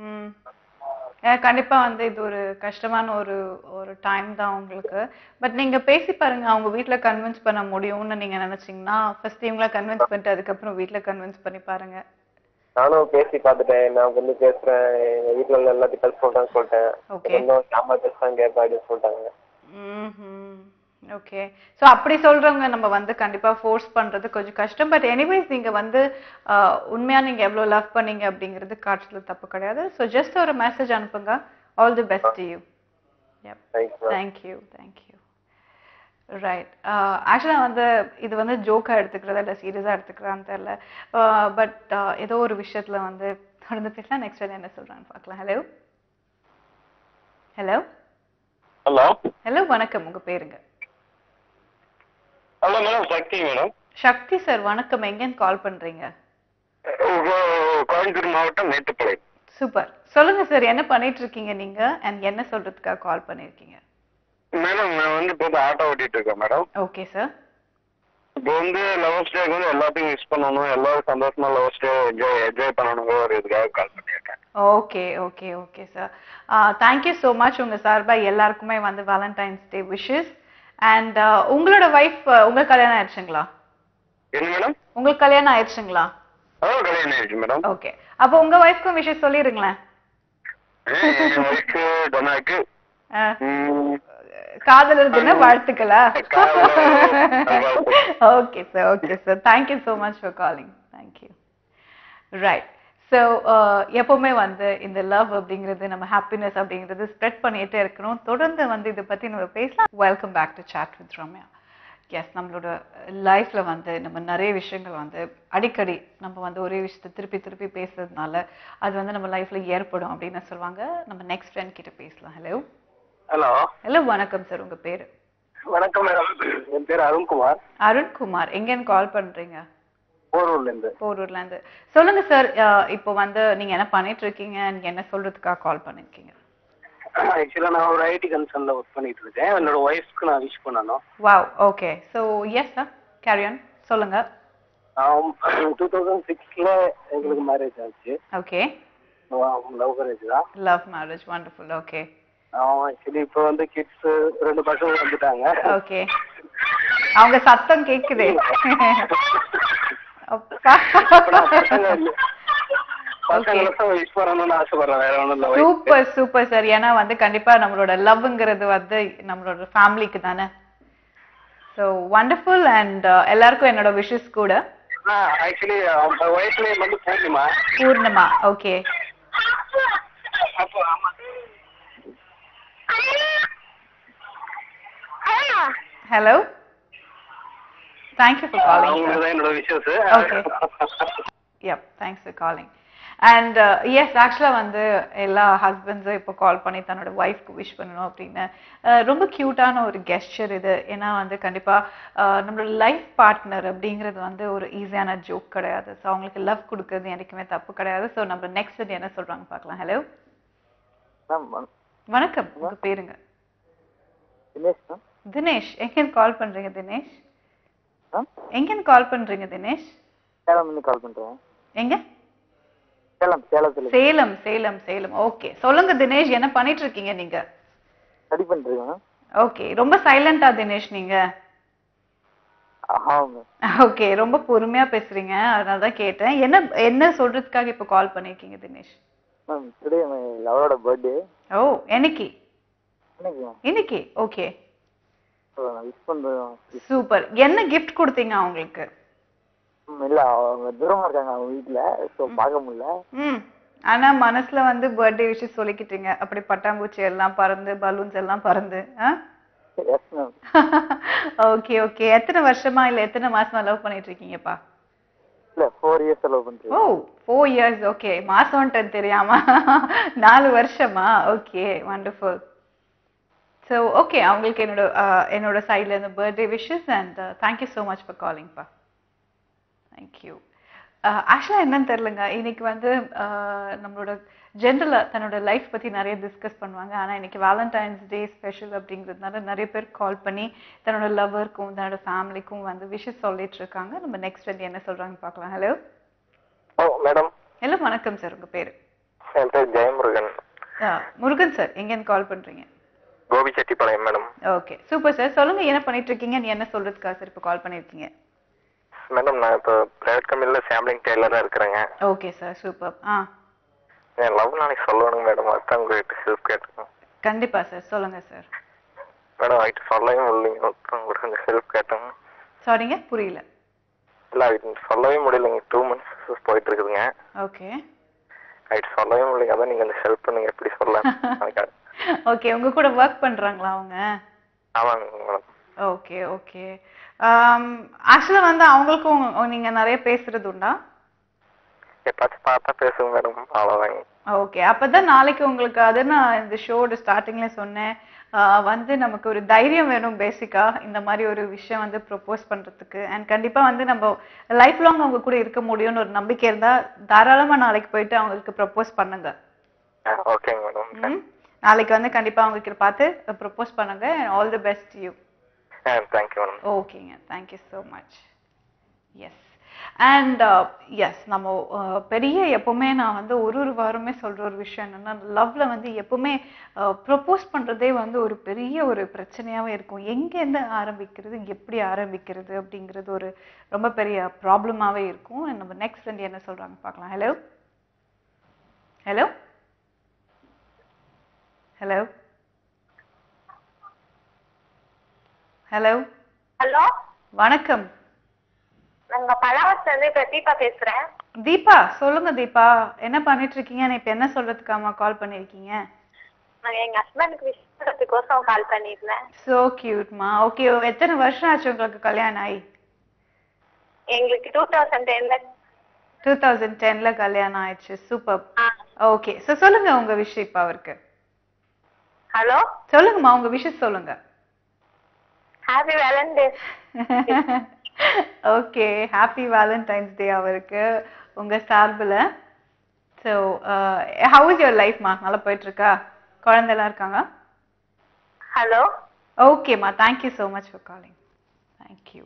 Speaker 2: ம் கண்டிப்பா வந்து இது ஒரு கஷ்டமான ஒரு ஒரு டைம் தான் உங்களுக்கு. பட் நீங்க பேசி பாருங்க, அவங்க வீட்ல கன்வின்ஸ் பண்ண முடியும்னு நீங்க நினைச்சீங்கன்னா ஃபர்ஸ்ட் இவங்கள கன்வின்ஸ் பண்ணிட்டு அதுக்கப்புறம் வீட்ல கன்வின்ஸ் பண்ணி பாருங்க.
Speaker 3: நானும் பேசி பார்த்துட்டேன். நான் வந்து பேசுறேன், எங்க வீட்டுல உள்ள எல்லாத்தையும் கல் சொல்றேன்னு சொல்லிட்டேன்.
Speaker 2: ஓகே.
Speaker 3: கொஞ்சம் அம்மா பேசுறாங்க கேட்பா அப்படின்னு சொல்லிட்டாங்க.
Speaker 2: ஓகே. ஸோ அப்படி சொல்றவங்க நம்ம வந்து கண்டிப்பா ஃபோர்ஸ் பண்றது கொஞ்சம் கஷ்டம். பட் எனிவேஸ் நீங்க வந்து உண்மையா நீங்க எவ்வளவு லவ் பண்ணீங்க அப்படிங்கிறது காட்டுறது தப்பு கிடையாது. ஸோ ஜஸ்ட் ஒரு மெசேஜ் அனுப்புங்க. All the best to you. Thank you thank you. Right. ஆக்சுவலாக வந்து இது வந்து ஜோக்காக எடுத்துக்கிறதா இல்லை சீரியஸாக எடுத்துக்கிறான்னு தெரியல. பட் ஏதோ ஒரு விஷயத்துல வந்து தொடர்ந்து பேசலாம். நெக்ஸ்ட் என்ன சொல்றான்னு பார்க்கலாம். ஹலோ ஹலோ
Speaker 3: ஹலோ
Speaker 2: ஹலோ வணக்கம். உங்க பேருங்க?
Speaker 3: ஹலோ மேடம், சக்தி மேடம்.
Speaker 2: சக்தி சார் வணக்கம். எங்கேன்னு கால் பண்றீங்க?
Speaker 3: கோயம்புத்தூர் மாவட்டம் மேட்டுப்பாளையம்.
Speaker 2: சூப்பர். சொல்லுங்க சார், என்ன பண்ணிட்டு இருக்கீங்க நீங்க அண்ட் என்ன சொல்றதுக்காக கால் பண்ணிருக்கீங்க?
Speaker 3: மேடம் நான் வந்து இப்போ ஆட்டோ ஓட்டிட்டு இருக்கேன் மேடம்.
Speaker 2: Okay sir.
Speaker 3: இப்போ வந்து லவர்ஸ் டேக்கு வந்து எல்லாத்தையும் மிஸ் பண்ணணும், எல்லாரும் சந்தோஷமா லவர்ஸ் டே என்ஜாய் பண்ணணுங்கிற ஒரு இதுக்காக கால் பண்ணியிருக்கேன்.
Speaker 2: Okay okay okay sir. Thank you so much. உங்க சார்பா எல்லாருக்குமே வந்து வேலண்டைன்ஸ் டே விஷஸ். அண்ட் உங்களோட வைஃப் உங்களுக்கு கல்யாணம் ஆயிடுச்சுங்களா?
Speaker 3: என்ன மேடம்?
Speaker 2: உங்களுக்கு கல்யாணம் ஆயிடுச்சுங்களா?
Speaker 3: கல்யாணம் ஆயிடுச்சு மேடம்.
Speaker 2: ஓகே. அப்போ உங்க வைஃப்க்கும் விஷஸ் சொல்லிருங்களேன்.
Speaker 3: என் ஒய்ஃபு டொனாக்கு
Speaker 2: காதலர் தின வாழ்த்துக்களா? Okay sir okay sir. Thank you so much for calling. Thank you. Right. So எப்போவுமே வந்து இந்த லவ் அப்படிங்கிறது நம்ம ஹாப்பினஸ் அப்படிங்கிறது ஸ்ப்ரெட் பண்ணிகிட்டே இருக்கணும். தொடர்ந்து வந்து இதை பற்றி நம்ம பேசலாம். Welcome back to chat with Ramya. Yes, நம்மளோட லைஃப்பில் வந்து நம்ம நிறைய விஷயங்கள் வந்து அடிக்கடி நம்ம வந்து ஒரே விஷயத்தை திருப்பி திருப்பி பேசுறதுனால அது வந்து நம்ம லைஃப்பில் ஏற்படும் அப்படின்னு சொல்லுவாங்க. நம்ம நெக்ஸ்ட் ஃப்ரெண்ட் கிட்ட பேசலாம். ஹலோ
Speaker 3: ஹலோ
Speaker 2: ஹலோ வணக்கம் சார். உங்கள் பேர்?
Speaker 3: வணக்கம் மேடம், என் பேர் அருண்குமார்.
Speaker 2: அருண்குமார். எங்கேன்னு கால் பண்ணுறீங்க?
Speaker 3: போரூர்லேருந்து.
Speaker 2: போரூர்லேருந்து. சொல்லுங்க சார், இப்போ வந்து நீங்க என்ன பண்ணிட்டு இருக்கீங்க, நீங்க என்ன சொல்றதுக்காக கால் பண்ணிருக்கீங்க?
Speaker 3: ஆக்சுவலாக நான் ஒரு ஐடி கன்சர்னில் ஒர்க் பண்ணிட்டு இருக்கேன். என்னோட ஒய்ஃப்க்கு நான் விஷ் பண்ணணும்.
Speaker 2: Wow. Okay. So yes sir, carry on. சொல்லுங்க.
Speaker 3: 2006ல எங்களுக்கு மேரேஜ் ஆச்சு.
Speaker 2: ஓகே.
Speaker 3: லவ் மேரேஜ் தான்.
Speaker 2: Love marriage. Wonderful. Okay.
Speaker 3: Actually இப்போ வந்து கிட்ஸ் 2 பசங்க வந்துட்டாங்க.
Speaker 2: ஓகே. அவங்க சத்தம் கேக்குதே. அப்பா. Super super sir. ஏன்னா வந்து கண்டிப்பா நம்மளோட லவ்ங்கிறது வந்து நம்மளோட ஃபேமிலிக்கு தானே. So wonderful. அண்ட் எல்லாருக்கும் என்னோட விஷஸ் கூட.
Speaker 3: ஆக்சுவலி ஒய்ஃப் நேம் வந்து Poornima.
Speaker 2: Poornima. Okay. Hello. Thank you for calling.
Speaker 3: என்னோட wishes.
Speaker 2: Okay. Yep, thanks for calling. And yes, ஆக்சுவலாக வந்து எல்லா ஹஸ்பண்ட்ஸும் இப்போ கால் பண்ணி தன்னோட ஒய்ஃப்க்கு விஷ் பண்ணணும் அப்படின்னு ரொம்ப க்யூட்டான ஒரு கெஸ்டர் இது. ஏன்னா வந்து கண்டிப்பாக நம்மளோட லைஃப் பார்ட்னர் அப்படிங்கிறது வந்து ஒரு ஈஸியான ஜோக் கிடையாது. ஸோ அவங்களுக்கு லவ் கொடுக்கறது என்றைக்குமே தப்பு கிடையாது. ஸோ நம்ம நெக்ஸ்ட் என்ன சொல்கிறாங்க பார்க்கலாம். ஹலோ வணக்கம். உங்கள் பேருங்க?
Speaker 3: தினேஷ்.
Speaker 2: தினேஷ். எங்கேருந்து கால் பண்ணுறீங்க தினேஷ்? எங்கேருந்து கால் பண்ணுறீங்க தினேஷ்?
Speaker 3: சேலம் கால் பண்ணுறேன்.
Speaker 2: எங்க? சேலம் சேலம் சேலம். ஓகே. சொல்லுங்க தினேஷ், என்ன பண்ணிட்டு இருக்கீங்க நீங்க?
Speaker 3: ஸ்டடி பண்றீங்க.
Speaker 2: ஓகே. ரொம்ப சைலண்டா தினேஷ் நீங்க? ஓகே. ரொம்ப பொறுமையா பேசுறீங்க, அதனால தான் கேட்டேன். என்ன என்ன சொல்றதுக்காக இப்ப கால் பண்ணிருக்கீங்க தினேஷ்?
Speaker 3: மேம் டுடே மை லவரோட பர்த்டே.
Speaker 2: ஓ, என்னைக்கு? இன்னைக்கு. ஓகே.
Speaker 3: விஷ் பண்றேன்.
Speaker 2: சூப்பர். என்ன கிஃப்ட் கொடுத்தீங்க அவங்களுக்கு?
Speaker 3: இல்ல, அவங்க தூரமா இருக்காங்க அவங்க வீட்ல, சோ பார்க்க முடியல.
Speaker 2: ஆனா மனசுல வந்து பர்த்டே விஷயம் சொல்லிக்கிட்டீங்க. அப்படி பட்டாம்பூச்சி எல்லாம் பறந்து பலூன்ஸ் எல்லாம் பறந்து.
Speaker 5: Yes ma'am.
Speaker 2: Okay okay. எத்தனை வருஷமா இல்ல எத்தனை மாசமா லவ் பண்ணிட்டு இருக்கீங்கப்பா?
Speaker 5: இல்ல 4 இயர்ஸ் லவ் பண்றேன்.
Speaker 2: ஓ 4 இயர்ஸ். ஓகே. மாசம்ன்றது தெரியாம 4 வருஷமா? Okay wonderful. ஸோ ஓகே, அவங்களுக்கு என்னோட சைட்ல இருந்து birthday wishes and thank you so much for காலிங்ப்பா. தேங்க்யூ. ஆக்சுவலாக என்னன்னு தெரிலங்க, இன்னைக்கு வந்து நம்மளோட ஜென்ரலாக தன்னோட லைஃப் பற்றி நிறைய டிஸ்கஸ் பண்ணுவாங்க. ஆனால் இன்னைக்கு வேலண்டைன்ஸ் டே ஸ்பெஷல் அப்படிங்கிறதுனால நிறைய பேர் கால் பண்ணி தன்னோட லவ்வருக்கும் தன்னோட ஃபேமிலிக்கும் வந்து விஷஸ் சொல்லிட்டு இருக்காங்க. நம்ம நெக்ஸ்ட் வந்து என்ன சொல்றாங்கன்னு பார்க்கலாம். ஹலோ.
Speaker 3: ஓ மேடம்.
Speaker 2: ஹலோ வணக்கம் சார், உங்க பேரு?
Speaker 3: என் பேர் ஜெயமுருகன்.
Speaker 2: முருகன் சார், எங்கேருந்து கால் பண்றீங்க?
Speaker 3: Gobichettipalayam madam.
Speaker 2: Okay super sir. சொல்லுங்க என்ன பண்ணிட்டு இருக்கீங்க, நீ என்ன சொல்றதுக்கா சார் இப்போ கால் பண்ணிருக்கீங்க?
Speaker 3: மேடம் நான் இப்போ பிரைவேட் கம்பெனியில் சாம்பிளிங் டெய்லராக இருக்கிறேங்க.
Speaker 2: Okay sir super.
Speaker 3: என் லவ் நாளைக்கு சொல்லணுங்க மேடம், அதுதான் உங்ககிட்ட ஹெல்ப் கேட்டிருக்கேன்.
Speaker 2: கண்டிப்பா சார், சொல்லுங்க சார்.
Speaker 3: மேடம் அதுக்கு சொல்லவே முடியலைங்க, உங்கள்கிட்ட கொஞ்சம் ஹெல்ப் கேட்டேங்க.
Speaker 2: சாரிங்க புரியல.
Speaker 3: இல்லை அதுக்கு சொல்லவே முடியலைங்க, 2 months போயிட்டு இருக்குதுங்க.
Speaker 2: ஓகே.
Speaker 3: அதுக்கு சொல்லவே முடியலைங்க, அதான் நீங்கள் அந்த ஹெல்ப் பண்ணுங்க, எப்படி சொல்ல.
Speaker 2: ஓகே, உங்க கூட ஒர்க் பண்றாங்களா அவங்க?
Speaker 3: ஆமாங்க மேடம்.
Speaker 2: Okay okay. ஆக்சுவலா வந்து அவங்களுக்கும் நீங்க நிறைய பேசுறது உண்டா?
Speaker 3: எப்பாச்சும் பார்த்தா பேசுங்க மேடம், அவ்வளோதாங்க.
Speaker 2: ஓகே, அப்பதான் நாளைக்கு உங்களுக்கு அது நான் இந்த ஷோட ஸ்டார்டிங்ல சொன்னேன், வந்து நமக்கு ஒரு தைரியம் வேணும் பேசிக்கா இந்த மாதிரி ஒரு விஷயம் வந்து ப்ரொபோஸ் பண்றதுக்கு. அண்ட் கண்டிப்பா வந்து நம்ம லைஃப் லாங் அவங்க கூட இருக்க முடியும்னு ஒரு நம்பிக்கை இருந்தா தாராளமா நாளைக்கு போயிட்டு அவங்களுக்கு ப்ரொபோஸ் பண்ணுங்க.
Speaker 3: ஓகேங்க மேடம்.
Speaker 2: நாளைக்கு வந்து கண்டிப்பா அவங்க பார்த்து ப்ரொபோஸ் பண்ணுங்க. All the best you.
Speaker 3: Thank you madam.
Speaker 2: ஓகேங்க, thank you so much. Yes and yes நம்ம பெரிய எப்பவுமே நான் வந்து ஒரு வாரமே சொல்ற ஒரு விஷயம் என்னன்னா, லவ்ல வந்து எப்பவுமே ப்ரொபோஸ் பண்றதே வந்து ஒரு பெரிய ஒரு பிரச்சனையாவே இருக்கும். எங்கேருந்து ஆரம்பிக்கிறது, எப்படி ஆரம்பிக்கிறது அப்படிங்கிறது ஒரு ரொம்ப பெரிய ப்ராப்ளமாவே இருக்கும். நம்ம நெக்ஸ்ட் வந்து என்ன சொல்றாங்க பார்க்கலாம். Hello hello hello hello.
Speaker 4: Hello
Speaker 2: வணக்கம்.
Speaker 4: நாங்க பலாவரத்துல இருந்து இப்ப தீபா பேசுறேன்.
Speaker 2: தீபா சொல்லுங்க. தீபா என்ன பண்ணிட்டு இருக்கீங்க? இப்ப என்ன சொல்றதுக்காமா கால் பண்ணிருக்கீங்க?
Speaker 4: நான் எங்க ஹஸ்பண்டுக்கு விஷ் பண்றதுக்கோசம் கால் பண்ணிருந்தேன்.
Speaker 2: சோ கியூட்மா. ஓகே, எத்தனை வருஷம் ஆச்சு உங்களுக்கு கல்யாணம் ஆகி?
Speaker 4: எங்களுக்கு
Speaker 2: 2010ல கல்யாணம் ஆயிடுச்சு. சூப்பர். ஓகே, சோ சொல்லுங்க உங்க விஷயம் இப்ப அவருக்கு.
Speaker 4: ஹலோ
Speaker 2: சொல்லுங்கம்மா, உங்க விஷயம் சொல்லுங்க.
Speaker 4: Happy Valentine's.
Speaker 2: Okay, happy Valentine's day அவருக்கு உங்க சார்பில். ஸோ ஹவ் இஸ் யுவர் லைஃப்மா? நல்லா போயிட்டு இருக்கா? குழந்தைலாம் இருக்காங்க?
Speaker 4: ஹலோ.
Speaker 2: ஓகேம்மா, thank you so much for calling. Thank you.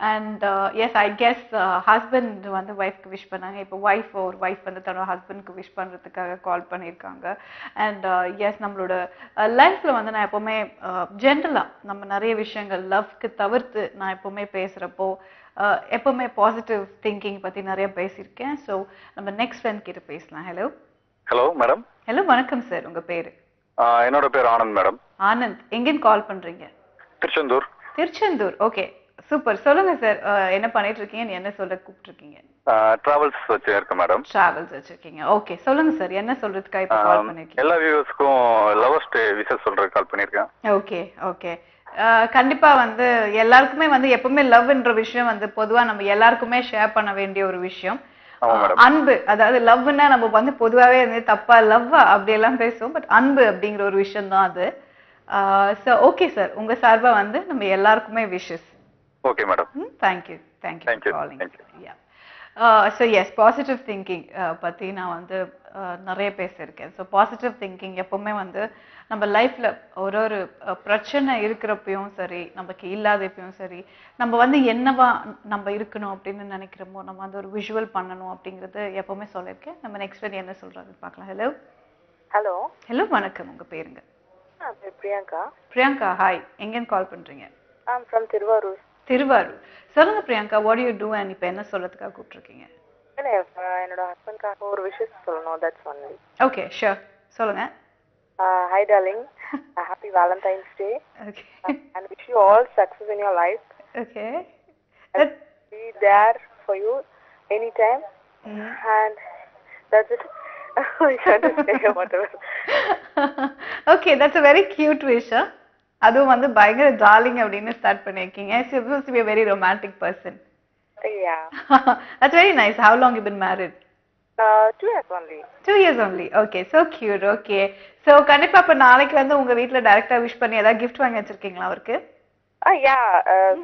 Speaker 2: And yes I guess husband வந்து ஒய்ஃப்க்கு விஷ் பண்ணாங்க. இப்போ ஒரு ஒய்ஃப் வந்து தன்னோட ஹஸ்பண்ட்க்கு விஷ் பண்ணுறதுக்காக கால் பண்ணியிருக்காங்க. அண்ட் எஸ் நம்மளோட லைஃப்பில் வந்து நான் எப்போவுமே ஜென்ரலாக நம்ம நிறைய விஷயங்கள் லவ்க்கு தவிர்த்து நான் எப்போவுமே பேசுகிறப்போ எப்போவுமே பாசிட்டிவ் திங்கிங் பற்றி நிறைய பேசியிருக்கேன். ஸோ நம்ம நெக்ஸ்ட் ஃப்ரெண்ட் கிட்ட பேசலாம். ஹலோ.
Speaker 3: Hello madam.
Speaker 2: ஹலோ வணக்கம் சார், உங்கள் பேர்?
Speaker 3: என்னோட பேர் ஆனந்த் மேடம்.
Speaker 2: ஆனந்த், எங்கேன்னு கால் பண்ணுறீங்க?
Speaker 3: திருச்செந்தூர்.
Speaker 2: திருச்செந்தூர். Okay super. சொல்லுங்க சார், என்ன பண்ணிட்டு இருக்கீங்க, என்ன சொல்ல கூப்பிட்டுருக்கீங்க?
Speaker 3: டிராவல்ஸ் வச்சிருக்கேன் மேடம்.
Speaker 2: டிராவல்ஸ் வச்சிருக்கீங்க. ஓகே சொல்லுங்க சார், என்ன சொல்றதுக்கா இப்போ கால் பண்ணிருக்கீங்க?
Speaker 3: எல்லா வியூவர்ஸ்க்கும் லவர்ஸ் டே விஷஸ் சொல்றதுக்கு கால் பண்ணிருக்கேன்.
Speaker 2: Okay okay. கண்டிப்பா வந்து எல்லாருக்குமே வந்து எப்பவுமே லவ்ன்ற விஷயம் வந்து பொதுவா நம்ம எல்லாருக்குமே ஷேர் பண்ண வேண்டிய ஒரு விஷயம். அன்பு, அதாவது லவ்னா நம்ம வந்து பொதுவாவே வந்து தப்பா லவ்வா அப்படி எல்லாம் பேசுவோம். பட் அன்பு அப்படிங்கிற ஒரு விஷயம் தான் அது. ஓகே சார், உங்க சார்பா வந்து நம்ம எல்லாருக்குமே wishes.
Speaker 3: Okay madam.
Speaker 2: Thank you thank you for calling. Ya. So yes, positive thinking பற்றி நான் வந்து நிறைய பேசியிருக்கேன். ஸோ பாசிட்டிவ் திங்கிங் எப்போவுமே வந்து நம்ம லைஃப்பில் ஒரு பிரச்சனை இருக்கிறப்பையும் சரி, நமக்கு இல்லாதப்பையும் சரி, நம்ம வந்து என்னவா நம்ம இருக்கணும் அப்படின்னு நினைக்கிறோமோ நம்ம வந்து ஒரு விஷுவல் பண்ணணும் அப்படிங்கிறது எப்போவுமே சொல்லியிருக்கேன். நம்ம நெக்ஸ்ட் வந்து என்ன சொல்கிறாங்கன்னு பார்க்கலாம். ஹலோ.
Speaker 6: ஹலோ.
Speaker 2: ஹலோ வணக்கம், உங்கள் பேருங்க?
Speaker 6: பிரியங்கா.
Speaker 2: பிரியங்கா, ஹாய். எங்கேருந்து கால் பண்ணுறீங்க?
Speaker 6: ஃப்ரம் திருவாரூர்.
Speaker 2: திருவாரூர். சொல்லுங்க Priyanka, what you do and இப்போ என்ன சொல்றதுக்காக கூப்பிட்டுருக்கீங்க?
Speaker 6: இல்லை, என்னோட ஹஸ்பண்ட்காக ஒரு விஷயம் சொல்லணும், தட்ஸ் ஒன்லி.
Speaker 2: ஓகே ஷூர், சொல்லுங்க.
Speaker 6: High darling, happy Valentine's day.
Speaker 2: Okay.
Speaker 6: And wish you all success in your life.
Speaker 2: Okay.
Speaker 6: Be there for you anytime. And that's it. I can't say whatever.
Speaker 2: Okay, that's a very cute wish, huh? அதுவும் வந்து பயங்கர darling அப்படின்னு start பண்ணிருக்கீங்க. Supposed to be a very romantic person.
Speaker 6: Yeah.
Speaker 2: That's very nice. How long you been married?
Speaker 6: 2 years only.
Speaker 2: 2 years only. Okay, so cute. Okay. So கண்டிப்பா அப்ப நாளைக்கு வந்து உங்க வீட்ல டைரக்டா விஷ் பண்ணி ஏதாவது gift வாங்கி வச்சிருக்கீங்களா அவருக்கு?
Speaker 6: யா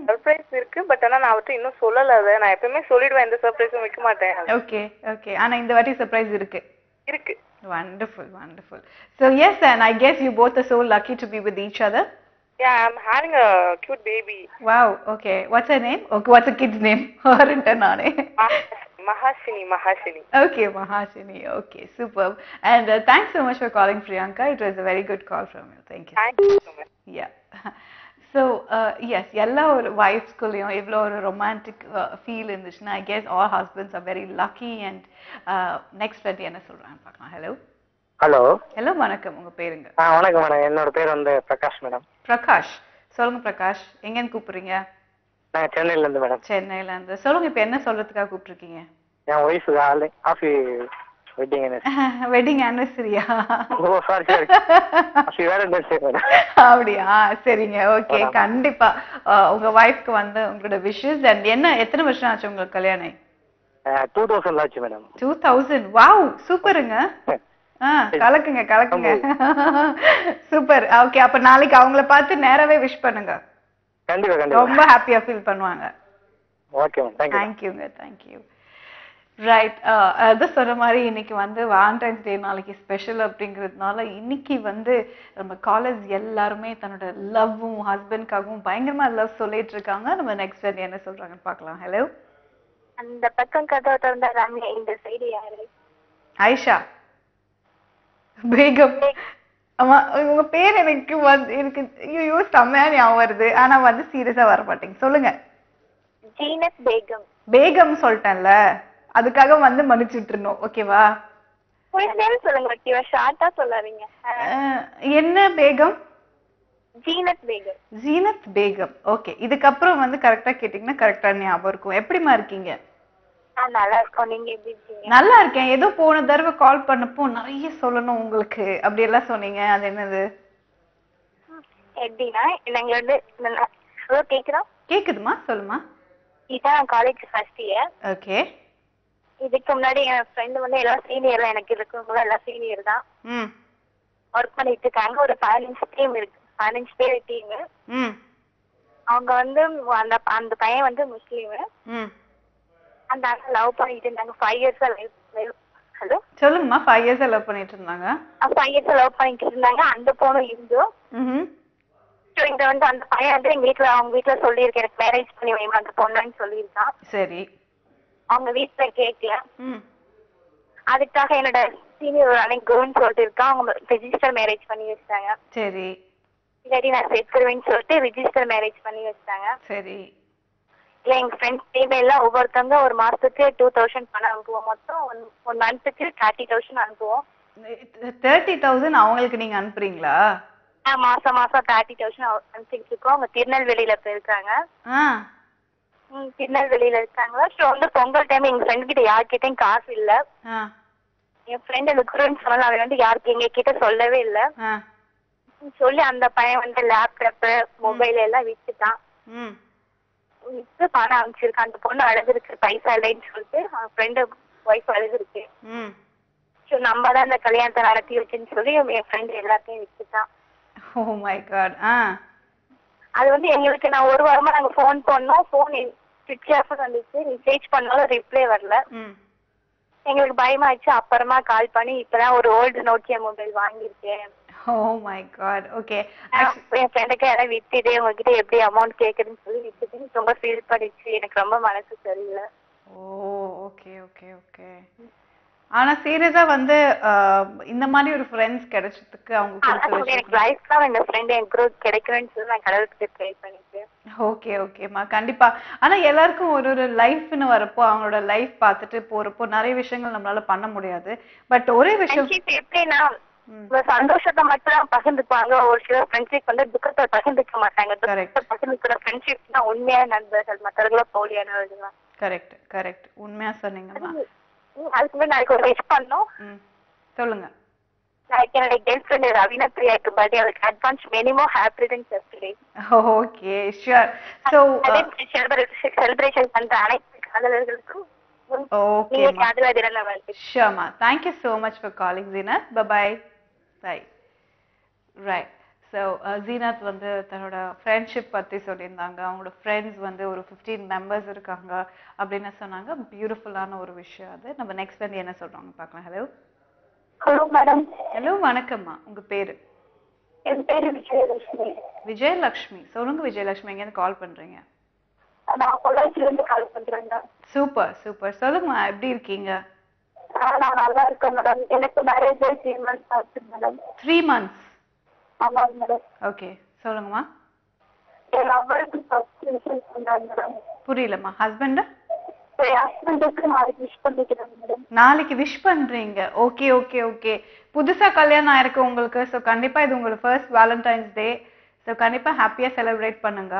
Speaker 6: சர்ப்ரைஸ் இருக்கு. பட் ஆனா நான் அவர்கிட்ட இன்னும் சொல்லல. அதை நான் எப்பவுமே சொல்லிடுவேன், எந்த சர்ப்ரைஸும் வைக்க மாட்டேன்.
Speaker 2: Okay, okay. ஆனா இந்த வாட்டி சர்ப்ரைஸ் இருக்கு.
Speaker 6: இருக்கு.
Speaker 2: Wonderful, wonderful. So yes, and I guess you both are so lucky to be with each other.
Speaker 6: Yeah, I'm having a cute baby.
Speaker 2: Wow, okay. What's her name? Okay, what's the kid's name? Her name.
Speaker 6: Mahashini.
Speaker 2: Okay, Mahashini. Okay, superb. And thanks so much for calling, Priyanka. It was a very good call from you. Thank you.
Speaker 6: Thank you so much.
Speaker 2: Yeah. So, yes, எல்லா ஒரு wives-குள்ளயும் எவ்வளோ ஒரு romantic feel இருந்துச்சுன்னா, I guess all husbands are very lucky. And next வந்து என்ன சொல்றாங்க பார்க்கலாம். Hello.
Speaker 5: Hello.
Speaker 2: Hello, வணக்கம். உங்க பேருங்க?
Speaker 5: வணக்கம் மேடம். என்னோட பேர் வந்து பிரகாஷ் மேடம்.
Speaker 2: பிரகாஷ். சொல்லுங்க பிரகாஷ். எங்கன்னு கூப்பிடுறீங்க?
Speaker 5: நான் சென்னையில இருந்து மேடம்.
Speaker 2: சென்னையில இருந்து. சொல்லுங்க, இப்ப என்ன சொல்றதுக்காக கூப்பிட்டுருக்கீங்க?
Speaker 5: என் wife happy wedding anniversary.
Speaker 2: Wedding அனிவர்சரியா?
Speaker 5: Oh sorry sorry. Happy Valentine's day madam.
Speaker 2: அப்படியா? சரிங்க. ஓகே, கண்டிப்பா உங்க வைஃப்க்கு வந்து உங்களோட விஷஸ். அண்ட் என்ன, எத்தனை வருஷம் ஆச்சு உங்களுக்கு கல்யாணம்?
Speaker 5: 2000 ஆச்சு மேடம்.
Speaker 2: 2000. வாவ், சூப்பருங்க. கலக்குங்க கலக்குங்க. சூப்பர். ஓகே, அப்ப நாளைக்கு அவங்கள பார்த்து நேராவே விஷ் பண்ணுங்க.
Speaker 5: கண்டிப்பா கண்டிப்பா.
Speaker 2: ரொம்ப ஹாப்பியா ஃபீல் பண்ணுவாங்க.
Speaker 5: Okay ma'am.
Speaker 2: தேங்க்யூங்க. தேங்க்யூ. ரைட். அது சொன்ன மாதிரி இன்னைக்கு வந்து வேலண்டைன்ஸ் டே நாளைக்கு ஸ்பெஷல் அப்படிங்கிறதுனால இன்னைக்கு வந்து நம்ம காலேஜ் எல்லாருமே தன்னோட லவ்வும் ஹஸ்பண்ட்காகவும் பயங்கரமா லவ் சொல்லிட்டு இருக்காங்க. நம்ம நெக்ஸ்ட் வந்து என்ன சொல்றாங்கன்னு பார்க்கலாம். ஹலோ.
Speaker 4: அந்த பக்கம் கதவை திறந்தா ரம்யா, இந்த சைடு யாரு?
Speaker 2: ஆயிஷா பேகம். ஆமா, உங்க பேர் எனக்கு எனக்கு ஐயோ செம்மையா ஞாபகம் வருது. ஆனா வந்து சீரியஸா வர மாட்டேங்க. சொல்லுங்க.
Speaker 4: ஜீனத் பேகம்.
Speaker 2: பேகம் சொல்லிட்டேன்ல, அதுக்காக வந்து மன்னிச்சுட்டு இருந்தோம். ஓகேவா?
Speaker 4: சொல்லுங்க. ஓகேவா? ஷார்ட்டா சொல்லாதீங்க.
Speaker 2: என்ன பேகம்?
Speaker 4: ஜீனத் பேகம்.
Speaker 2: ஜீனத் பேகம். ஓகே, இதுக்கப்புறம் வந்து கரெக்டா கேட்டீங்கன்னா கரெக்டா ஞாபகம் இருக்கும். எப்படிமா இருக்கீங்க?
Speaker 4: நல்லா இருக்கும். நீங்க எப்படி இருக்கீங்க?
Speaker 2: நல்லா இருக்கேன். ஏதோ போன தடவை கால் பண்ணப்போ நிறைய சொல்லணும் உங்களுக்கு அப்படி எல்லாம் சொன்னீங்க. அது என்னது?
Speaker 4: எப்படின்னா எங்களோட கேக்குதா?
Speaker 2: கேக்குதுமா, சொல்லுமா.
Speaker 4: இதான் காலேஜ் ஃபர்ஸ்ட் இயர்.
Speaker 2: ஓகே.
Speaker 4: இதுக்கு முன்னாடி என் ஃப்ரெண்டு வந்து எல்லாம் சீனியர், எனக்கு இருக்கிறவங்க எல்லாம் சீனியர் தான். ஒர்க் பண்ணிட்டு இருக்காங்க. ஒரு 15 டீம் இருக்கு, 15 பேர் டீம். அவங்க வந்து அந்த பையன் வந்து முஸ்லீம். அந்த அண்ணன் லவ் பண்ணிட்டு இருந்தாங்க 5 இயர்ஸா. ஹலோ
Speaker 2: சொல்லுங்கம்மா. 5 இயர்ஸா லவ் பண்ணிட்டு இருந்தாங்க.
Speaker 4: 5 இயர்ஸா லவ் பண்ணிட்டு இருந்தாங்க. அந்த பொண்ணு இருந்தும் இங்க வந்து அந்த பையன் வந்து எங்க வீட்டுல, அவங்க வீட்டுல சொல்லியிருக்கேன், எனக்கு மேரேஜ் பண்ணி வைமா அந்த பொண்ணுன்னு சொல்லியிருக்கான்.
Speaker 2: சரி.
Speaker 4: அவங்க வீட்டுல கேட்கல. அதுக்காக என்னோட சீனியர் ஒரு அன்னைக்கு குருன்னு சொல்லிட்டு இருக்கான். அவங்க ரெஜிஸ்டர் மேரேஜ் பண்ணி வச்சிட்டாங்க.
Speaker 2: சரி.
Speaker 4: இல்லாட்டி நான் சேர்த்துருவேன்னு சொல்லிட்டு ரெஜிஸ்டர் மேரேஜ் பண்ணி வச்சிட்டாங்க.
Speaker 2: சரி.
Speaker 4: இல்ல எங்க ஃப்ரெண்ட்ஸ் டீம் எல்லாம் ஒவ்வொருத்தவங்க ஒரு மாசத்துக்கு 2000 பணம் அனுப்புவோம். மொத்தம் ஒரு மந்த்துக்கு 30,000 அனுப்புவோம்.
Speaker 2: 30,000 அவங்களுக்கு நீங்க அனுப்புறீங்களா?
Speaker 4: மாசம் மாசம் 30,000 அனுப்பிட்டு இருக்கோம். அவங்க திருநெல்வேலியில போயிருக்காங்க. திருநெல்வேலியில இருக்காங்க. ஸோ வந்து பொங்கல் டைம் எங்க ஃப்ரெண்ட் கிட்ட யார்கிட்டயும் காசு இல்ல. என் ஃப்ரெண்ட் எனக்கு குருன்னு சொன்னாலும் அவன் வந்து யாருக்கு எங்க கிட்ட சொல்லவே இல்லை. சொல்லி அந்த பையன் வந்து லேப்டாப் மொபைல் எல்லாம் வித்துட்டான். வித்து பணம் அனுப்பிச்சிருக்கான். அந்த பொண்ணு அழுதுருக்கு, பைசா இல்லைன்னு சொல்லிட்டு. அவன் ஃப்ரெண்டு ஒய்ஃப் அழுதுருக்கு. ஸோ நம்ம தான் இந்த கல்யாணத்தை நடத்தி வச்சுன்னு சொல்லி என் ஃப்ரெண்ட் எல்லாத்தையும் வித்துட்டான்.
Speaker 2: Oh my God.
Speaker 4: அது வந்து எங்களுக்கு நான் ஒரு வாரமா நாங்க ஃபோன் பண்ணோம். ஃபோன் ஸ்விட்ச் ஆஃப் வந்துச்சு. மெசேஜ் பண்ணாலும் ரிப்ளை வரல. எங்களுக்கு பயமாயிடுச்சு. அப்புறமா கால் பண்ணி இப்பதான் ஒரு ஓல்டு நோக்கியா மொபைல் வாங்கியிருக்கேன்.
Speaker 2: Oh my God. Okay.
Speaker 4: என் ஃப்ரெண்டுக்கு யாராவது வித்துட்டு உங்ககிட்ட எப்படி அமௌண்ட் கேக்குதுன்னு சொல்லி வித்துட்டு ரொம்ப ஃபீல் பண்ணிச்சு. எனக்கு ரொம்ப மனசு சரியில்லை.
Speaker 2: Okay okay okay. ஆனா சீரியஸா வந்து இந்த மாதிரி ஒரு ஃப்ரெண்ட்ஸ் கிடைச்சதுக்கு அவங்க
Speaker 4: எனக்கு லைஃப் லாங் இந்த ஃப்ரெண்ட் என் குரூப் கிடைக்கணும்னு சொல்லி நான் கடவுளுக்கு ப்ரே பண்ணிட்டேன்.
Speaker 2: ஓகே ஓகேம்மா, கண்டிப்பா. ஆனா எல்லாருக்கும் ஒரு ஒரு லைஃப்னு வரப்போ அவங்களோட லைஃப் பார்த்துட்டு போறப்போ நிறைய விஷயங்கள் நம்மளால பண்ண முடியாது. பட் ஒரே விஷயம்
Speaker 4: எப்படின்னா சந்தோஷத்தை மட்டும் பகிர்ந்துக்குவாங்க. ஒரு சில ஃப்ரெண்ட்ஷிப் வந்து துக்கத்தை பகிர்ந்துக்க மாட்டாங்க. பகிர்ந்துக்கிற ஃப்ரெண்ட்ஷிப் தான் உண்மையான நண்பர்கள், மற்றவர்கள போலியானவர்கள்.
Speaker 2: கரெக்ட் கரெக்ட், உண்மையா சொன்னீங்கம்மா.
Speaker 4: அதுக்கு முன்னாடி நாளைக்கு ஒரு விஷ் பண்ணோம்.
Speaker 2: சொல்லுங்க.
Speaker 4: Like என்னோட கேர்ள் ஃப்ரெண்ட் ரவீனா பிரியாக்கு பர்த்டே, அவளுக்கு advance many more happy returns of the day.
Speaker 2: Okay sure. So
Speaker 4: celebration பண்ற அனைத்து காதலர்களுக்கும்
Speaker 2: ஓகே ஷூர்மா. Thank you so much for calling Zeenat. Bye bye. Bye. Right. So Zeenat வந்து தன்னோட ஃப்ரெண்ட்ஷிப் பற்றி சொல்லியிருந்தாங்க. அவங்களோட ஃப்ரெண்ட்ஸ் வந்து ஒரு 15 மெம்பர்ஸ் இருக்காங்க அப்படின்னு சொன்னாங்க. பியூட்டிஃபுல்லான ஒரு விஷயம் அது. நம்ம நெக்ஸ்ட் வந்து என்ன சொல்கிறாங்க பார்க்கலாம். ஹலோ.
Speaker 4: Hello madam.
Speaker 2: ஹலோ வணக்கம்மா. உங்கள் பேர்?
Speaker 4: என் பேர் விஜயலட்சுமி.
Speaker 2: விஜயலட்சுமி. சொல்லுங்க விஜயலட்சுமி, எங்கேருந்து கால் பண்ணுறீங்க?
Speaker 4: நான் பொள்ளாச்சியிலேருந்து கால் பண்ணுறேங்க.
Speaker 2: Super super. சொல்லுங்கம்மா, எப்படி இருக்கீங்க?
Speaker 4: நான் நல்லா இருக்கேன் மேடம். எனக்கு மேரேஜ் 3 months ஆச்சு மேடம்.
Speaker 2: 3 months?
Speaker 4: ஆமாங்க மேடம்.
Speaker 2: ஓகே சொல்லுங்கம்மா.
Speaker 4: என் லவ்வருக்கு ஃபர்ஸ்ட் விஷயம் சொன்னாங்க மேடம்.
Speaker 2: புரியலம்மா. ஹஸ்பண்ட்?
Speaker 4: என் ஹஸ்பண்டுக்கு நாளைக்கு விஷ் பண்ணிக்கிறேன் மேடம்.
Speaker 2: நாளைக்கு விஷ் பண்றீங்க? Okay okay okay. புதுசா கல்யாணம் ஆயிருக்கு உங்களுக்கு. ஸோ கண்டிப்பா இது உங்களோட ஃபர்ஸ்ட் வேலண்டைன்ஸ் டே. ஸோ கண்டிப்பா ஹாப்பியா செலிப்ரேட் பண்ணுங்க.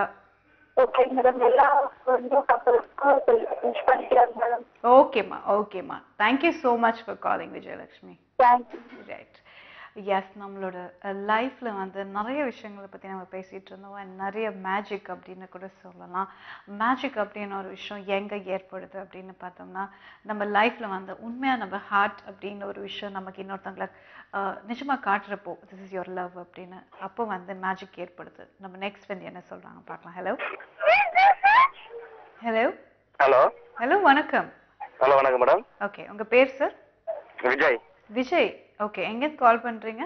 Speaker 4: Okay madam. எல்லா கப்பலுக்கும் விஷ் பண்ணிக்கிறேன் மேடம்.
Speaker 2: ஓகேம்மா ஓகேம்மா. Thank you so much for calling Vijayalakshmi.
Speaker 4: Thank you.
Speaker 2: Right. Yes, நம்மளோட லைஃப்ல வந்து நிறைய விஷயங்களை பற்றி நம்ம பேசிகிட்டு இருந்தோம். அண்ட் நிறைய மேஜிக் அப்படின்னு கூட சொல்லலாம். மேஜிக் அப்படின்னு ஒரு விஷயம் எங்கே ஏற்படுது அப்படின்னு பார்த்தோம்னா, நம்ம லைஃப்ல வந்து உண்மையாக நம்ம ஹார்ட் அப்படின்னு ஒரு விஷயம் நமக்கு இன்னொருத்தவங்களை நிஜமாக காட்டுறப்போ திஸ் இஸ் யுவர் லவ் அப்படின்னு அப்போ வந்து மேஜிக் ஏற்படுது. நம்ம நெக்ஸ்ட் வந்து என்ன சொல்கிறாங்க பார்க்கலாம். ஹலோ. ஹலோ.
Speaker 3: ஹலோ.
Speaker 2: ஹலோ வணக்கம்.
Speaker 3: ஹலோ வணக்கம் மேடம்.
Speaker 2: ஓகே, உங்கள் பேர் சார்?
Speaker 3: விஜய்.
Speaker 2: விஜய். ஓகே, எங்கேருந்து கால் பண்றீங்க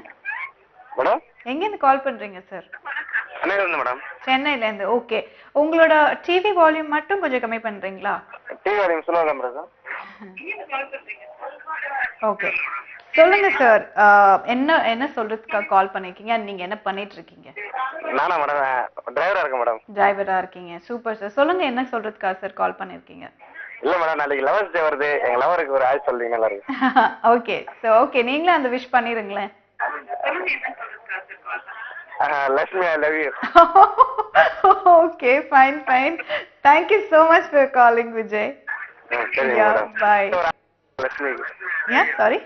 Speaker 3: மேடம்?
Speaker 2: எங்கேருந்து கால் பண்றீங்க சார்?
Speaker 3: சென்னையிலேருந்து மேடம்.
Speaker 2: சென்னையிலேருந்து. ஓகே, உங்களோட டிவி வால்யூம் மட்டும் கொஞ்சம் கம்மி பண்றீங்களா?
Speaker 3: டிவி வால்யூம் ஸ்லோவா மேடம்.
Speaker 2: ஓகே சொல்லுங்க சார். என்ன என்ன சொல்றதுக்காக கால் பண்ணிருக்கீங்க? நீங்க என்ன பண்ணிட்டு இருக்கீங்க?
Speaker 3: நானா மேடம் டிரைவரா இருக்கேன் மேடம்.
Speaker 2: டிரைவரா இருக்கீங்க. Super sir. சொல்லுங்க என்ன சொல்றதுக்காக சார் கால் பண்ணிருக்கீங்க?
Speaker 3: இல்ல மேடம், நாளைக்கு லவர்ஸ் டே வருது. எங்க லவருக்கு ஒரு ஆள் சொல்றீங்க நல்லா இருக்கு.
Speaker 2: ஓகே சோ ஓகே, நீங்களே அந்த விஷ் பண்ணிருங்களேன்.
Speaker 3: Lakshmi, I love you.
Speaker 2: Okay fine fine. Thank you so much for calling Vijay.
Speaker 3: சரி madam.
Speaker 2: Bye.
Speaker 3: Lakshmi.
Speaker 2: Yeah, sorry.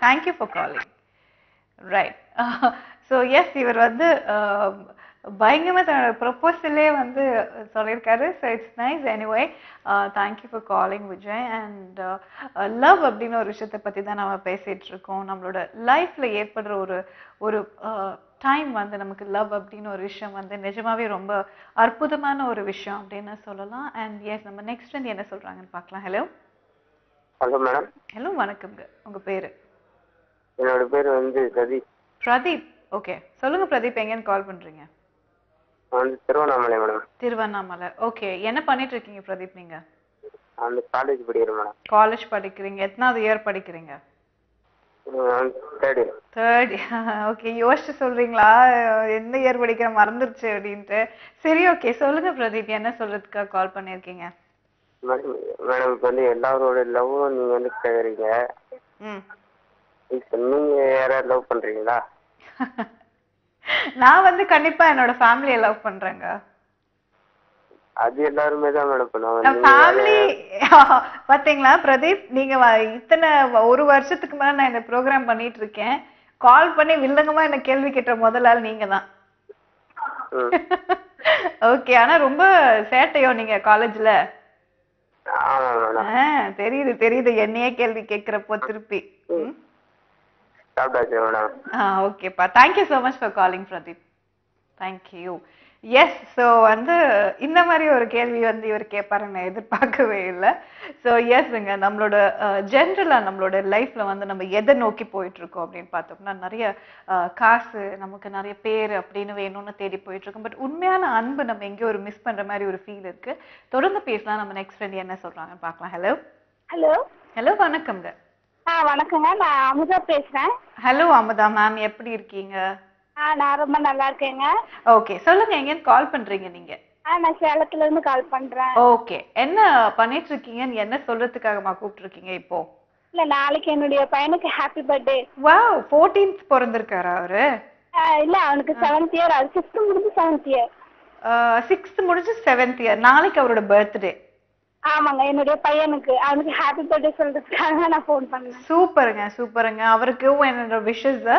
Speaker 2: Thank you for calling. Right. So yes, இவர் வந்து பயங்கரமா தன்னோட ப்ரொபோசலே வந்து சொல்லியிருக்காரு. So it's nice. Anyway thank you for calling Vijay. And love அப்படின்னு ஒரு விஷயத்தை பற்றி தான் நம்ம பேசிகிட்டு இருக்கோம். நம்மளோட லைஃப்பில் ஏற்படுற ஒரு டைம் வந்து நமக்கு லவ் அப்படின்னு ஒரு விஷயம் வந்து நிஜமாவே ரொம்ப அற்புதமான ஒரு விஷயம் அப்படின்னு சொல்லலாம். அண்ட் எஸ், நம்ம நெக்ஸ்ட் வந்து என்ன சொல்கிறாங்கன்னு பார்க்கலாம். ஹலோ.
Speaker 5: Hello madam.
Speaker 2: ஹலோ வணக்கம்ங்க. உங்கள் பேர்?
Speaker 5: என்னோட பேர் வந்து பிரதீப்.
Speaker 2: பிரதீப். ஓகே சொல்லுங்கள் பிரதீப், எங்கேருந்து கால் பண்ணுறீங்க?
Speaker 5: வந்து திருவண்ணாமலை மேடம்.
Speaker 2: திருவண்ணாமலை. ஓகே, என்ன பண்ணிட்டு இருக்கீங்க பிரதீப் நீங்க?
Speaker 5: வந்து காலேஜ் படிக்கிறேன் மேடம்.
Speaker 2: காலேஜ் படிக்கிறீங்க. எத்தனாவது இயர் படிக்கிறீங்க?
Speaker 5: Third year.
Speaker 2: தேர்ட். ஓகே, யோசிச்சு சொல்றீங்களா எந்த இயர் படிக்கிற மறந்துருச்சு அப்படின்ட்டு? சரி ஓகே சொல்லுங்க பிரதீப், என்ன சொல்றதுக்காக கால் பண்ணிருக்கீங்க?
Speaker 5: மேடம் இப்போ வந்து எல்லாரோட லவ்வும் நீங்க வந்து கேக்குறீங்க. இப்போ நீங்க யாராவது லவ் பண்றீங்களா?
Speaker 2: நான் வந்து கண்டிப்பா என்னோட ஃபேமிலியை லவ் பண்றேங்க.
Speaker 5: அது எல்லாருமே தான் மேடம் பண்ணுவாங்க.
Speaker 2: ஃபேமிலி பாத்தீங்களா பிரதீப், நீங்க இத்தனை ஒரு வருஷத்துக்கு மேல நான் இந்த ப்ரோக்ராம் பண்ணிட்டு இருக்கேன். கால் பண்ணி வில்லங்கமா என்ன கேள்வி கேட்ட முதல் ஆள் நீங்க தான். ஓகே, ஆனா ரொம்ப சேட்டையோ நீங்க காலேஜ்ல? தெரியுது தெரியுது, என்னையே கேள்வி கேட்கிறப்போ திருப்பி. ஓகேப்பா, thank you so much for calling Pradeep. Thank you. Yes, so வந்து இந்த மாதிரி ஒரு கேள்வி வந்து இவர் கேட்பாருன்னு நான் எதிர்பார்க்கவே இல்லை. ஸோ எஸ்ங்க, நம்மளோட ஜென்ரலாக நம்மளோட லைஃப்ல வந்து நம்ம எதை நோக்கி போயிட்டு இருக்கோம் அப்படின்னு பார்த்தோம்னா, நிறைய காசு, நமக்கு நிறைய பேர் அப்படின்னு வேணும்னு தேடி போயிட்டு இருக்கோம். பட் உண்மையான அன்பு நம்ம எங்கேயோ ஒரு மிஸ் பண்ற மாதிரி ஒரு ஃபீல் இருக்கு. தொடர்ந்து பேசலாம். நம்ம நெக்ஸ்ட் ஃப்ரெண்ட் என்ன சொல்றாங்கன்னு பார்க்கலாம். ஹலோ.
Speaker 4: ஹலோ.
Speaker 2: ஹலோ வணக்கம்ங்க.
Speaker 4: வணக்கங்க, நான் அமுதா பேசுறேன்.
Speaker 2: ஹலோ அமுதா மேம், எப்படி இருக்கீங்க?
Speaker 4: நான் ரொம்ப நல்லா இருக்கேங்க.
Speaker 2: ஓகே, சொல்லுங்க எங்கன்னு கால் பண்றீங்க நீங்க?
Speaker 4: நான் சேலத்துல இருந்து கால் பண்றேன்.
Speaker 2: ஓகே, என்ன பண்ணிட்டு இருக்கீங்கன்னு என்ன சொல்றதுக்காகமா கூப்பிட்டுருக்கீங்க இப்போ?
Speaker 4: இல்ல, நாளைக்கு என்னுடைய பையனுக்கு ஹாப்பி பர்த்டே.
Speaker 2: வாவ், 14th பிறந்திருக்காரா அவரு?
Speaker 4: இல்ல, அவனுக்கு 7th இயர். அது 6th முடிஞ்சு 7th இயர்.
Speaker 2: 6th முடிஞ்சு 7th இயர். நாளைக்கு அவரோட பர்த்டே.
Speaker 4: ஆமாங்க, என்னுடைய பையனுக்கு அவனுக்கு ஹாப்பி பர்த்டே சொல்றதுக்காக நான் ஃபோன் பண்ணேன்.
Speaker 2: சூப்பருங்க சூப்பருங்க. அவருக்கும் என்னோட wishes.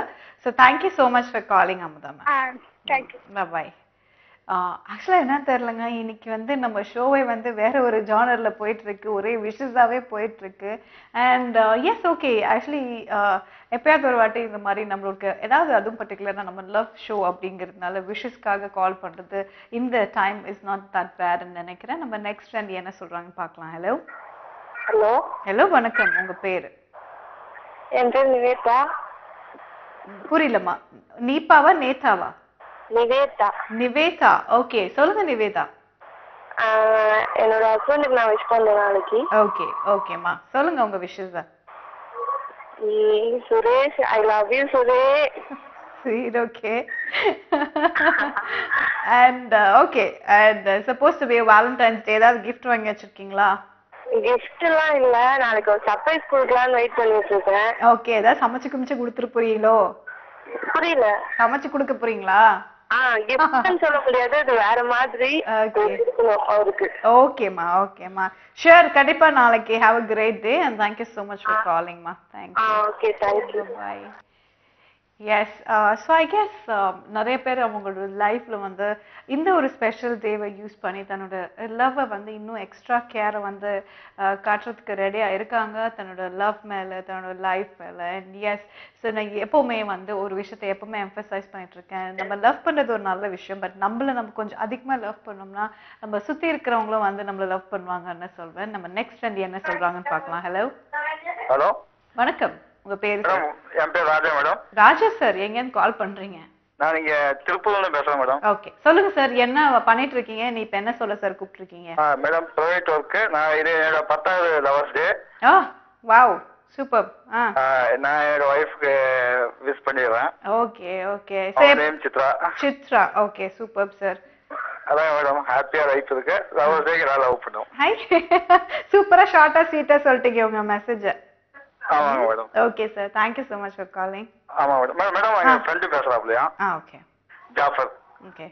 Speaker 2: So thank you so much for calling Amutha ma'am.
Speaker 4: Thank you.
Speaker 2: Bye. ஆக்சுவலாக என்ன தெரிலங்க, இன்னைக்கு வந்து நம்ம ஷோவே வந்து வேற ஒரு ஜானரில் போயிட்டுருக்கு, ஒரே விஷஸாகவே போயிட்டுருக்கு. அண்ட் எஸ் ஓகே, ஆக்சுவலி எப்பயாவது ஒரு வாட்டி இந்த மாதிரி நம்மளுக்கு ஏதாவது அதுவும் பர்டிகுலராக நம்ம லவ் ஷோ அப்படிங்கிறதுனால விஷஸ்க்காக கால் பண்ணுறது இந்த டைம் இஸ் நாட் தட் பேட்னு நினைக்கிறேன். நம்ம நெக்ஸ்ட் ஃப்ரெண்ட் என்ன சொல்கிறாங்கன்னு பார்க்கலாம். ஹலோ
Speaker 4: ஹலோ
Speaker 2: ஹலோ வணக்கம். உங்கள் பேர்?
Speaker 4: என் பேர் நிவேதா.
Speaker 2: புரியலம்மா. நீப்பாவா நேதாவா?
Speaker 4: நிவேதா.
Speaker 2: நிவேதா. ஓகே, சொல்லுங்க நிவேதா.
Speaker 4: என்னோட ஹஸ்பண்டுக்கு நான் விஷ் பண்ணேன் நாளைக்கு.
Speaker 2: ஓகே ஓகேம்மா, சொல்லுங்க உங்க wishes.
Speaker 4: Suresh, I love you Suresh.
Speaker 2: Sweet, okay. And okay, and supposed to be a Valentine's Day. ஏதாவது gift வாங்கி வச்சிருக்கீங்களா?
Speaker 4: கிஃப்ட் எல்லாம் இல்ல, நாளைக்கு ஒரு சர்ப்ரைஸ் கொடுக்கலாம்னு வெயிட் பண்ணிட்டு இருக்கேன்.
Speaker 2: ஓகே, ஏதாவது சமைச்சு குமிச்சு கொடுத்துட்டு போறீங்களோ?
Speaker 4: புரியல.
Speaker 2: சமைச்சு கொடுக்க போறீங்களா?
Speaker 4: கிஃப்ட்னு சொல்ல முடியாது, அது வேற மாதிரி அவருக்கு.
Speaker 2: ஓகேம்மா ஓகேம்மா, ஷூர், கண்டிப்பா நாளைக்கு. Have a great day and thank you so much for calling ma. Thank you.
Speaker 4: Okay, thank you.
Speaker 2: Bye. Yes, so I guess நிறைய பேர் அவங்களோட லைஃப்ல வந்து இந்த ஒரு ஸ்பெஷல் டேவை யூஸ் பண்ணி தன்னோட லவ்வை வந்து இன்னும் எக்ஸ்ட்ரா கேரை வந்து காட்டுறதுக்கு ரெடியாக இருக்காங்க, தன்னோட லவ் மேலே, தன்னோட லைஃப் மேலே. அண்ட் எஸ், ஸோ நான் எப்போவுமே வந்து ஒரு விஷயத்தை எப்போவுமே எம்ஃபசைஸ் பண்ணிட்டு இருக்கேன். நம்ம லவ் பண்ணுறது ஒரு நல்ல விஷயம், பட் நம்மள நம்ம கொஞ்சம் அதிகமாக லவ் பண்ணோம்னா நம்ம சுற்றி இருக்கிறவங்களும் வந்து நம்மளை லவ் பண்ணுவாங்கன்னு சொல்வேன். நம்ம நெக்ஸ்ட் ஃப்ரெண்ட் என்ன சொல்கிறாங்கன்னு பார்க்கலாம். ஹலோ
Speaker 3: ஹலோ
Speaker 2: வணக்கம். உங்க பேரு?
Speaker 3: என் பேர் ராஜா மேடம்.
Speaker 2: ராஜா சார், எங்கேருந்து கால் பண்றீங்க?
Speaker 3: நான் இங்க திருப்பூர்ல பேசுறேன் மேடம்.
Speaker 2: ஓகே, சொல்லுங்க சார், என்ன பண்ணிட்டு இருக்கீங்க? நீ இப்ப என்ன சொல்ல சார் கூப்பிட்டுருக்கீங்க?
Speaker 3: Madam private work. நான் இது என்னோட 10வது லவர்ஸ் டே.
Speaker 2: Wow, super.
Speaker 3: நான் என்னோட ஒய்ஃப்க்கு விஷ் பண்ணிடுறேன்.
Speaker 2: Okay okay,
Speaker 3: name Chitra.
Speaker 2: Chitra, okay, super sir.
Speaker 3: அதான் மேடம், ஹாப்பியா லைஃப் இருக்கு. லவர்ஸ் டேக்கு நான் லவ் பண்ணுவோம்.
Speaker 2: ஹை, சூப்பரா ஷார்ட்டா ஸ்வீட்டா சொல்லிட்டீங்க உங்க மெசேஜ்.
Speaker 3: ஆமாங்க madam.
Speaker 2: Okay sir, thank you so much for calling.
Speaker 3: ஆமா மேடம். மேடம் என் ஃப்ரெண்ட் பேசுறாப்லையா?
Speaker 2: ஓகே.
Speaker 3: ஜாஃபர்.
Speaker 2: ஓகே.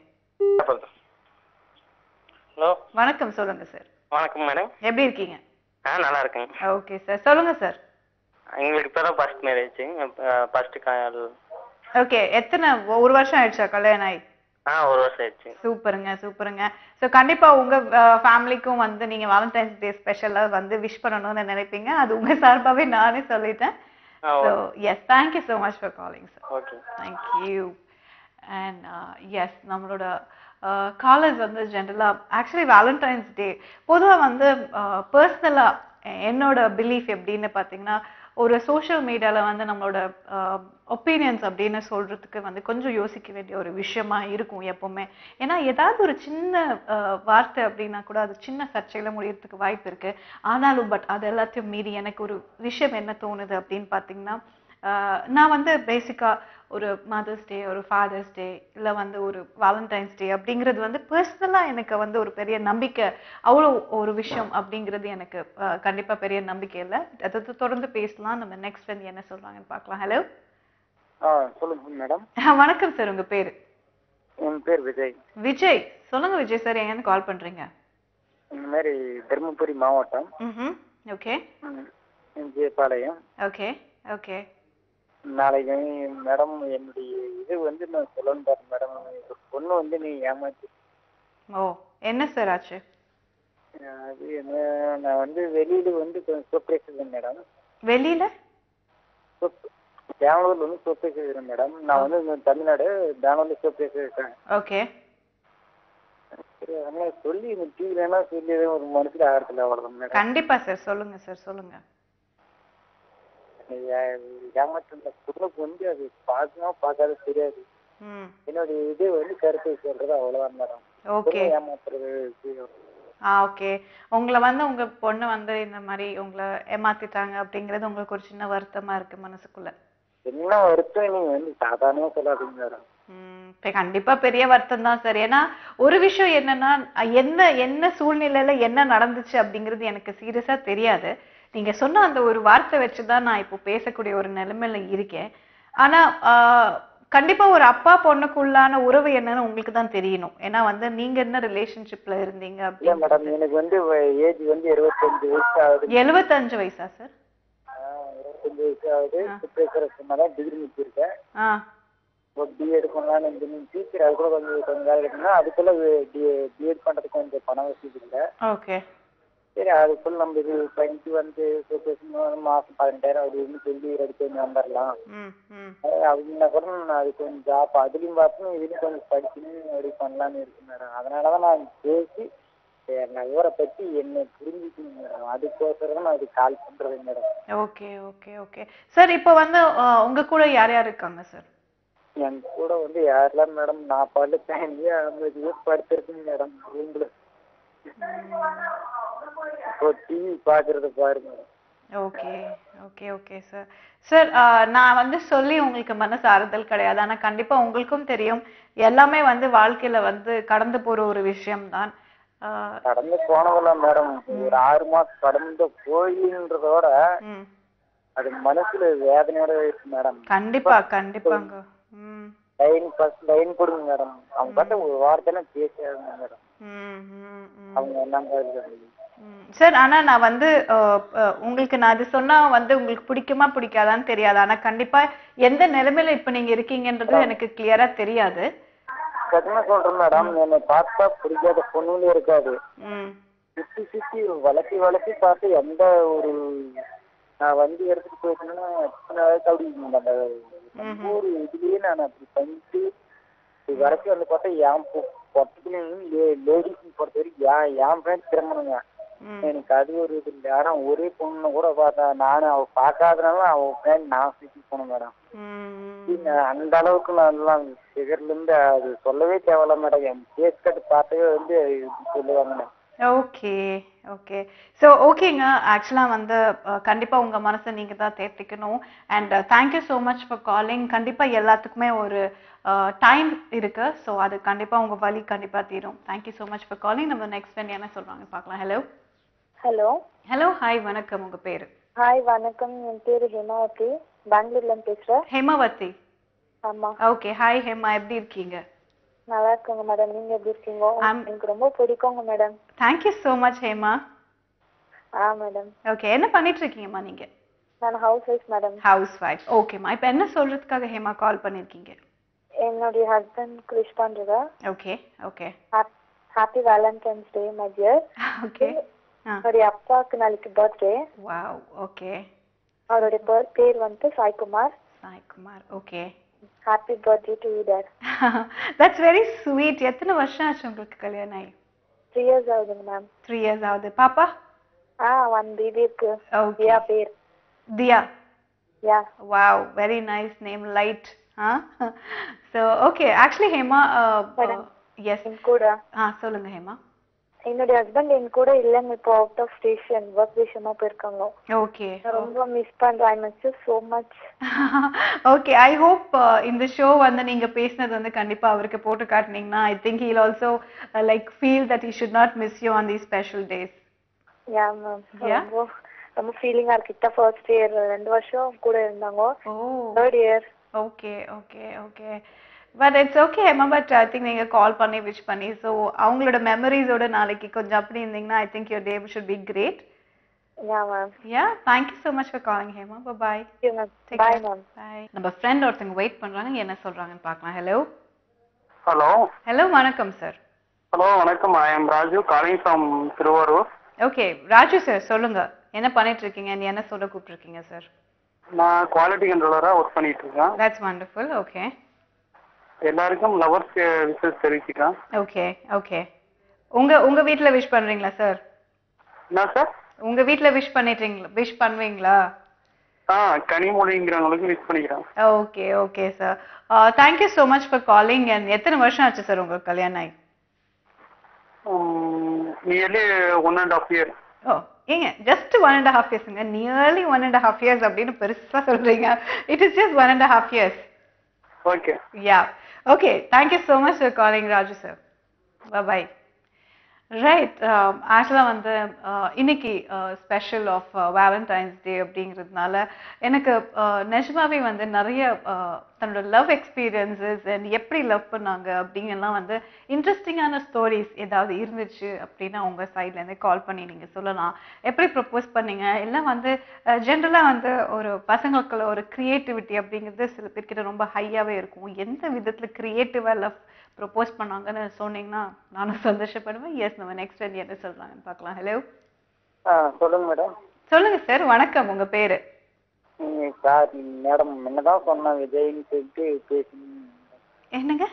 Speaker 3: ஹலோ
Speaker 2: வணக்கம், சொல்லுங்க சார்.
Speaker 5: வணக்கம் மேடம்.
Speaker 2: எப்படி இருக்கீங்க?
Speaker 5: நல்லா இருக்கேன்.
Speaker 2: ஓகே சார், சொல்லுங்க சார்.
Speaker 5: எங்களுக்கு இப்பதான் first marriage. First call.
Speaker 2: Okay, எத்தனை, ஒரு வருஷம் ஆயிடுச்சா கல்யாணம் ஆகி?
Speaker 5: ஒரு வருஷம் ஆயிடுச்சு.
Speaker 2: சூப்பருங்க சூப்பருங்க. ஸோ கண்டிப்பா உங்க ஃபேமிலிக்கும் வந்து நீங்க வேலண்டைன்ஸ் டே ஸ்பெஷலா வந்து விஷ் பண்ணணும்னு நினைப்பீங்க. அது உங்க சார்பாவே நானே சொல்லிட்டேன். So yes, thank you so much for calling sir.
Speaker 5: Okay,
Speaker 2: thank you. And yes, நம்மளோட காலர்ஸ் வந்து ஜென்ரலா ஆக்சுவலி வேலண்டைன்ஸ் டே பொதுவாக வந்து பர்சனலா என்னோட பிலீஃப் எப்படின்னு பார்த்தீங்கன்னா, ஒரு சோஷியல் மீடியாவில் வந்து நம்மளோட ஒப்பீனியன்ஸ் அப்படின்னு சொல்றதுக்கு வந்து கொஞ்சம் யோசிக்க வேண்டிய ஒரு விஷயமா இருக்கும் எப்பவுமே. ஏன்னா ஏதாவது ஒரு சின்ன வார்த்தை அப்படின்னா கூட அது சின்ன சர்ச்சையில முடியறதுக்கு வாய்ப்பு இருக்கு. ஆனாலும் பட் அது எல்லாத்தையும் மீறி எனக்கு ஒரு விஷயம் என்ன தோணுது அப்படின்னு பார்த்தீங்கன்னா, நான் வந்து பேசிக்கா ஒரு மதர்ஸ் டே, ஒரு ஃபாதர்ஸ் டே, இல்லை வந்து ஒரு வேலண்டைன்ஸ் டே அப்படிங்கிறது வந்து பர்சனலா எனக்கு வந்து ஒரு பெரிய நம்பிக்கை, அவ்வளோ ஒரு விஷயம் அப்படிங்கிறது எனக்கு கண்டிப்பா பெரிய நம்பிக்கை இல்லை. அதை தொடர்ந்து பேசலாம். நம்ம நெக்ஸ்ட் வந்து என்ன சொல்றாங்கன்னு பார்க்கலாம். ஹலோ
Speaker 5: சொல்லுங்க மேடம்.
Speaker 2: வணக்கம் சார், உங்க பேரு?
Speaker 5: என் பேர் விஜய்.
Speaker 2: விஜய், சொல்லுங்க விஜய் சார், எங்கன்னு கால் பண்றீங்க?
Speaker 5: இந்த மாதிரி தர்மபுரி மாவட்டம்.
Speaker 2: ஓகே.
Speaker 5: பாளையம்.
Speaker 2: Okay okay.
Speaker 5: நாளைக்கு மேடம் என்னுடைய இது வந்து நான் சொல்லணும் பாருங்க மேடம், ஒரு பொண்ணு வந்து நீ ஏமாத்தி.
Speaker 2: ஓ, என்ன சார் ஆச்சு?
Speaker 5: அது என்ன, நான் வந்து வெளியில வந்து கொஞ்சம் சர்ப்ரைஸ் இருக்கேன் மேடம்.
Speaker 2: வெளியில?
Speaker 5: பெங்களூர்ல வந்து சர்ப்ரைஸ் இருக்கிறேன் மேடம். நான் வந்து தமிழ்நாடு பெங்களூர்ல சர்ப்ரைஸ் இருக்கேன்.
Speaker 2: ஓகே.
Speaker 5: அதனால சொல்லி இந்த டிவில சொல்லி ஒரு மனசுல ஆகிறதுல அவ்வளவுதான் மேடம்.
Speaker 2: கண்டிப்பா சார், சொல்லுங்க சார், சொல்லுங்க.
Speaker 5: ஏமாற்ற பொண்ணுக்கு வந்து அது பார்க்கணும் பார்க்காத தெரியாது. என்னுடைய இது வந்து கருத்தை சொல்றது அவ்வளவுதான் மேடம்.
Speaker 2: ஓகே.
Speaker 5: ஏமாத்துறது.
Speaker 2: ஓகே. உங்களை வந்து உங்க பொண்ணு வந்து இந்த மாதிரி உங்களை ஏமாத்திட்டாங்க அப்படிங்கிறது உங்களுக்கு ஒரு சின்ன வருத்தமா இருக்கு மனசுக்குள்ள?
Speaker 5: என்ன வருத்தம் நீங்க வந்து சாதாரணமா சொல்லாதீங்க மேடம்.
Speaker 2: கண்டிப்பா பெரிய வருத்தம் தான் சார். ஏன்னா ஒரு விஷயம் என்னன்னா, என்ன சூழ்நிலையில என்ன நடந்துச்சு அப்படிங்கிறது எனக்கு சீரியஸா தெரியாது. நீங்க சொன்ன அந்த ஒரு வார்த்தை வச்சுதான் நான் இப்போ பேசக்கூடிய ஒரு நிலைமையில இருக்கேன். ஆனா கண்டிப்பா ஒரு அப்பா பொண்ணுக்குள்ளான உறவு என்னன்னு உங்களுக்கு தான் தெரியணும். ஏன்னா வந்து நீங்க என்ன ரிலேஷன்ஷிப்ல இருந்தீங்க
Speaker 5: இல்ல
Speaker 2: அப்படின்னு.
Speaker 5: மேடம் எனக்கு வந்து ஏஜ் வந்து 75 வயசு ஆகுது.
Speaker 2: 75 வயசா சார்?
Speaker 5: 25 வயசு ஆகுது. ப்ரிப்பரேஷன் சொன்னாதான் டிகிரி முடிச்சிருக்கேன். ஒரு பிஎட் பண்ணலான்னு இருந்தேன். டீச்சர் அது கூட கொஞ்சம் வேலை இருக்குன்னா அதுக்குள்ள பிஎட் பண்றதுக்கு கொஞ்சம் பணம் வசதி இல்லை.
Speaker 2: ஓகே.
Speaker 5: சரி அதுக்குள்ள நம்ம இது பண்ணிட்டு வந்து மாசம் 18,000 அப்படின்னு சொல்லி எடுத்து வந்து வந்துடலாம் அப்படின்னா கூட நான் அது கொஞ்சம் ஜாப் அதுலயும் பார்த்து இதுலயும் கொஞ்சம் படிக்கணும் அப்படி பண்ணலான்னு இருக்கு மேடம். அதனாலதான் நான் பேசி நான் ஊரை பத்தி என்ன புரிஞ்சுக்கணும் மேடம். அதுக்கோசரம் நான் அதுக்கு கால் பண்றது madam.
Speaker 2: Okay okay okay sir. இப்போ வந்து உங்க கூட யார் யார் இருக்காங்க சார்?
Speaker 5: என் கூட வந்து யாரெல்லாம் மேடம் நான் பாட்டு தனியா 50 படுத்திருக்கேன் மேடம். ரூம்ல டிவி பாக்குறது பாருங்க.
Speaker 2: Okay okay okay sir. Sir நான் வந்து சொல்லி உங்களுக்கு மனசு ஆறுதல் கிடையாது. ஆனா கண்டிப்பா உங்களுக்கும் தெரியும் எல்லாமே வந்து வாழ்க்கையில வந்து கடந்து போற ஒரு விஷயம்தான்.
Speaker 5: கடந்து போனதில்ல மேடம். ஒரு 6 மாசம் கடந்து போயின்றதோட அது மனசுல வேதனையோட இருக்கு மேடம்.
Speaker 2: கண்டிப்பா கண்டிப்பாங்க.
Speaker 5: லைன் கொடுங்க மேடம். அவங்க கிட்ட ஒரு வார்த்தையெல்லாம் பேசாதுங்க மேடம். அவங்க என்னங்க
Speaker 2: சார். ஆனா நான் வந்து உங்களுக்கு நான் அது சொன்னா வந்து உங்களுக்கு பிடிக்குமா பிடிக்காதான்னு தெரியாது. ஆனா கண்டிப்பா எந்த நிலைமையில இப்ப நீங்க இருக்கீங்கன்றது எனக்கு கிளியரா தெரியாது.
Speaker 5: என்ன சொல்றேன் மேடம், என்னை பார்த்தா பிடிக்காத பொண்ணுன்னு இருக்காது. சுத்தி சுத்தி வளர்த்தி வளர்த்தி பார்த்து எந்த ஒரு நான் வண்டி எடுத்துட்டு போயிட்டேன்னா அப்படி ஒரு இதுலயே நான் அப்படி பண்ணிட்டு இது வரைக்கும் வந்து பார்த்தா என் பொட்டுக்குன்னு லேடிஸ் பொறுத்த வரைக்கும் என் ஃப்ரெண்ட் திரும்பணுங்க. எனக்கு அது ஒரு இது இல்லை. ஆனா ஒரே பொண்ணு கூட பார்த்தா நானும் அவ பார்க்காதனால அவ ஃப்ரெண்ட் நான் சுற்றி போனேன் மேடம். அந்த அளவுக்கு நான் ஃபிகர்ல இருந்து அது சொல்லவே தேவையில்ல மேடம். என் கேஸ் கட்டு பார்த்தவே வந்து சொல்லுவாங்க.
Speaker 2: Okay okay. ஸோ ஓகேங்க. ஆக்சுவலாக வந்து கண்டிப்பாக உங்கள் மனசை நீங்கள் தான் தேர்த்திக்கணும். And thank you so much for calling. கண்டிப்பாக எல்லாத்துக்குமே ஒரு டைம் இருக்கு. ஸோ அது கண்டிப்பாக உங்கள் வழி கண்டிப்பாக தீரும். Thank you so much for calling. நம்ம நெக்ஸ்ட் ஃப்ரெண்ட் என்ன சொல்கிறாங்க பார்க்கலாம். ஹலோ
Speaker 7: ஹலோ
Speaker 2: ஹலோ ஹாய் வணக்கம். உங்கள் பேர்?
Speaker 7: ஹாய் வணக்கம். என் பேர் ஹேமாவதி. பெங்களூர்லேருந்து பேசுகிறேன்.
Speaker 2: ஹேமாவதி?
Speaker 7: ஆமாம்.
Speaker 2: ஓகே. ஹாய் ஹேமா, எப்படி இருக்கீங்க?
Speaker 7: நல்லா இருக்கோங்க மேடம். நீங்க எப்படி இருக்கீங்க? எனக்கு ரொம்ப பிடிக்குங்க madam.
Speaker 2: Thank you so much Hema.
Speaker 7: Madam.
Speaker 2: Okay. என்ன பண்ணிட்டு இருக்கீங்கம்மா நீங்க?
Speaker 7: நான் house wife madam.
Speaker 2: House wife. ஓகேம்மா. இப்போ என்ன சொல்றதுக்காக ஹேமா கால் பண்ணிருக்கீங்க?
Speaker 7: என்னுடைய ஹஸ்பண்ட் விஷ் பண்றதா?
Speaker 2: Okay okay.
Speaker 7: Happy Valentine's day my dear.
Speaker 2: Okay.
Speaker 7: அவருடைய அப்பாவுக்கு நாளைக்கு பர்த்டே.
Speaker 2: வாவ். ஓகே.
Speaker 7: அவருடைய பேர் வந்து Saikumar.
Speaker 2: Saikumar. Okay.
Speaker 7: Happy birthday to you dot.
Speaker 2: That's very sweet. எத்தனை வருஷம் ஆச்சு உங்களுக்கு கல்யாணம் ஆகி?
Speaker 7: 3 years ஆகுதுங்க மேம்.
Speaker 2: 3 years ஆகுது. பாப்பா?
Speaker 7: 1 baby இருக்கு. தியா பேர்.
Speaker 2: Diya?
Speaker 7: Yeah.
Speaker 2: Wow, very nice name. Light. So okay, actually Hema yes
Speaker 7: கூட
Speaker 2: சொல்லுங்க ஹேமா.
Speaker 7: என்னுடைய ஹஸ்பண்ட் என் கூட இல்லங்க. இப்போ அவுட் ஆஃப் ஸ்டேஷன் வர்க் விஷயமா போயிருக்காங்க.
Speaker 2: ஓகே.
Speaker 7: ரொம்ப மிஸ் பண்றேன். I miss you so much.
Speaker 2: Okay. I hope இந்த ஷோ வந்து நீங்க பேசினது வந்து கண்டிப்பா அவருக்கு போட்டு காட்டுனீங்கன்னா I think he'll also like feel that he should not miss you on these special days.
Speaker 7: Yeah ma'am. ரொம்ப ஃபீலிங்கா இருக்கு. கிட்ட ஃபர்ஸ்ட் இயர் 2 வருஷம் கூட இருந்தாங்க. third year.
Speaker 2: Okay okay okay. But it's okay Hema. But I think நீங்க கால் பண்ணி wish பண்ணி so அவங்களோட மெமரிஸோட நாளைக்கு கொஞ்சம் அப்படி இருந்தீங்கன்னா I think your day should be great.
Speaker 7: Yeah ma'am.
Speaker 2: Yeah. Thank you so much for calling Hema. Bye.
Speaker 7: Bye ma'am.
Speaker 2: Bye. நம்ம friend ஒருத்தங்க வெயிட் பண்றாங்க. என்ன சொல்றாங்கன்னு பார்க்கலாம். ஹலோ
Speaker 3: ஹலோ
Speaker 2: ஹலோ வணக்கம் சார்.
Speaker 3: ஹலோ வணக்கம். I am Raju calling from Thiruvarur.
Speaker 2: Okay Raju sir, சொல்லுங்க என்ன பண்ணிட்டு இருக்கீங்க? நீ என்ன சொல்ல கூப்பிட்டுருக்கீங்க சார்?
Speaker 3: நான் குவாலிட்டி கண்ட்ரோலரா ஒர்க் பண்ணிட்டு இருக்கேன்.
Speaker 2: That's wonderful. ஓகே.
Speaker 3: எல்லாருக்கும் லவர்ஸ் விஷஸ் தெரிவிச்சுக்கிறேன்.
Speaker 2: Okay okay. உங்க வீட்ல விஷ் பண்றீங்களா சார்?
Speaker 3: என்ன சார்?
Speaker 2: உங்க வீட்ல விஷ் பண்ணுவீங்களா?
Speaker 3: கனிமொழிங்கிறவங்களுக்கு விஷ் பண்ணிக்கிறேன்.
Speaker 2: Okay okay sir. Thank you so much for calling. And எத்தனை வருஷம் ஆச்சு சார் உங்களுக்கு கல்யாணம் ஆகி?
Speaker 3: Nearly 1.5 years.
Speaker 2: ஓ ஏங்க ஜஸ்ட் 1.5 yearsங்க. நியர்லி 1.5 years அப்படின்னு பெருசா சொல்றீங்க. It is just 1.5 years.
Speaker 3: Okay.
Speaker 2: Yeah. Okay. Thank you so much for calling Raju sir. Bye. Right. ஆக்சுவலாக வந்து இன்னைக்கு ஸ்பெஷல் ஆஃப் வேலண்டைன்ஸ் டே அப்படிங்கிறதுனால எனக்கு நிஜமாவே வந்து நிறைய தன்னோட லவ் எக்ஸ்பீரியன்சஸ் அண்ட் எப்படி லவ் பண்ணாங்க அப்படிங்கெல்லாம் வந்து இன்ட்ரெஸ்டிங்கான ஸ்டோரிஸ் ஏதாவது இருந்துச்சு அப்படின்னா உங்க சைட்ல இருந்து கால் பண்ணி நீங்க சொல்லலாம். எப்படி ப்ரப்போஸ் பண்ணீங்க எல்லாம் வந்து ஜென்ரலா வந்து ஒரு பசங்களுக்குள்ள ஒரு கிரியேட்டிவிட்டி அப்படிங்கிறது சில பேர்கிட்ட ரொம்ப ஹையாவே இருக்கும். எந்த விதத்துல கிரியேட்டிவா லவ் ப்ரப்போஸ் பண்ணாங்கன்னு சொன்னீங்கன்னா நானும் சந்தோஷப்படுவேன். எஸ், நம்ம நெக்ஸ்ட் வந்து என்ன சொல்றாங்கன்னு பார்க்கலாம். ஹலோ,
Speaker 5: சொல்லுங்க மேடம்.
Speaker 2: சொல்லுங்க சார், வணக்கம். உங்க பேரு?
Speaker 5: சார் மேடம் என்னதான் சொன்னேன் விஜய்னு சொல்லிட்டு பேசுங்க.
Speaker 2: என்னங்க?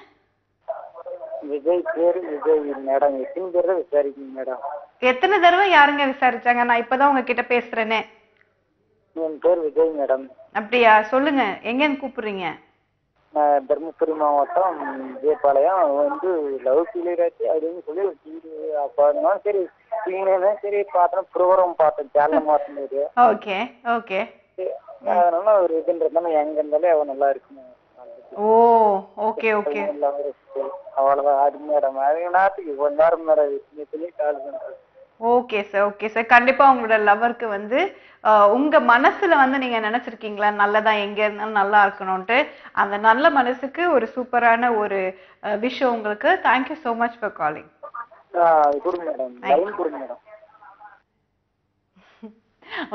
Speaker 5: விஜய் பேரு விஜய் மேடம். எத்தனை பேர் தான் விசாரிக்கீங்க மேடம்?
Speaker 2: எத்தனை தடவை யாருங்க விசாரிச்சாங்க? நான் இப்பதான் உங்ககிட்ட பேசுறேனே.
Speaker 5: என் பேர் விஜய் மேடம்.
Speaker 2: அப்படியா? சொல்லுங்க, எங்கன்னு கூப்பிடுறீங்க?
Speaker 5: நான் தருமபுரி மாவட்டம் விஜயபாளையம் வந்து லவ் ஃபெயிலியர் ஆச்சு அப்படின்னு சொல்லி அப்போ சரி சரி பார்த்தேன், ப்ரோக்ராம் பார்த்தேன் சேனல் மாற்றும்போது.
Speaker 2: Okay okay.
Speaker 5: அதனால ஒரு இதுன்றதுனால எங்க இருந்தாலே அவன் நல்லா இருக்கணும்.
Speaker 2: ஓ, ஓகே ஓகே.
Speaker 5: அவ்வளவுதான். அது மேடம் அது நேரத்துக்கு கொஞ்ச நேரம் மேடம் கால் பண்றேன்.
Speaker 2: Okay sir, okay sir. கண்டிப்பா உங்களோட லவருக்கு வந்து உங்க மனசுல வந்து நீங்க நினைச்சிருக்கீங்களா நல்லதா எங்க இருந்தாலும் நல்லா இருக்கணும்ட்டு? அந்த நல்ல மனசுக்கு ஒரு சூப்பரான ஒரு விஷயம் உங்களுக்கு. Thank you so much for calling.
Speaker 5: கொடுங்க மேடம், லைன் கொடுங்க மேடம்.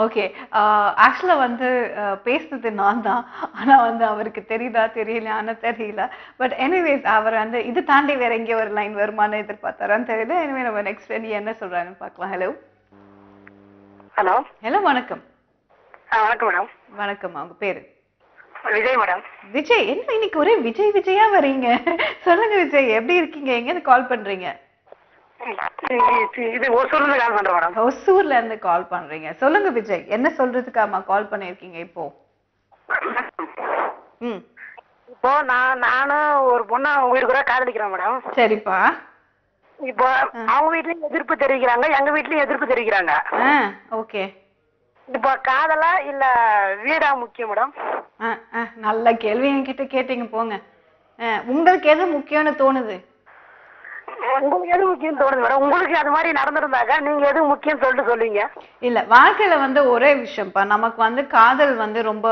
Speaker 2: ஓகே, ஆக்சுவலா வந்து பேசுனது நான் தான். ஆனா வந்து அவருக்கு தெரியுதா தெரியலையான்னு தெரியல. பட் எனிவேஸ் அவர் வந்து இது தாண்டி வேற எங்கேயோ ஒரு லைன் வருமானு எதிர்பார்த்தாரான்னு தெரியல. எனிவே நம்ம நெக்ஸ்ட் என்ன சொல்றாங்கன்னு பார்க்கலாம். ஹலோ
Speaker 8: ஹலோ
Speaker 2: ஹலோ, வணக்கம்.
Speaker 8: வணக்கம் மேடம்.
Speaker 2: வணக்கம். உங்க பேரு?
Speaker 8: விஜய் மேடம்.
Speaker 2: விஜய், என்ன இன்னைக்கு ஒரே விஜய் விஜயா வரீங்க? சொல்லுங்க விஜய், எப்படி இருக்கீங்க? எங்க கால் பண்றீங்க?
Speaker 8: இது ஒசூர்ல கால் பண்றேன் மேடம்.
Speaker 2: ஒசூர்ல இருந்து கால் பண்றீங்க. சொல்லுங்க விஜய், என்ன சொல்றதுக்காமா கால் பண்ணிருக்கீங்க இப்போ?
Speaker 8: இப்போ நானும் ஒரு பொண்ணு அவங்க வீடு கூட காதலிக்கிறேன் மேடம்.
Speaker 2: சரிப்பா.
Speaker 8: இப்போ அவங்க வீட்லயும் எதிர்ப்பு தெரிவிக்கிறாங்க, எங்க வீட்லயும் எதிர்ப்பு தெரிவிக்கிறாங்க.
Speaker 2: ஓகே.
Speaker 8: இப்போ காதலா இல்ல வீடா முக்கியம் மேடம்?
Speaker 2: நல்ல கேள்வி என்கிட்ட கேட்டீங்க போங்க. உங்களுக்கு எது முக்கியம்னு தோணுது?
Speaker 8: உங்களுக்கு எது முக்கியம் தோணுது மேடம்? உங்களுக்கு அது மாதிரி நடந்திருந்தாங்க நீங்க எது முக்கியம் சொல்லிட்டு சொல்லுவீங்க?
Speaker 2: இல்ல, வாழ்க்கையில வந்து ஒரே விஷயம்ப்பா, நமக்கு வந்து காதல் வந்து ரொம்ப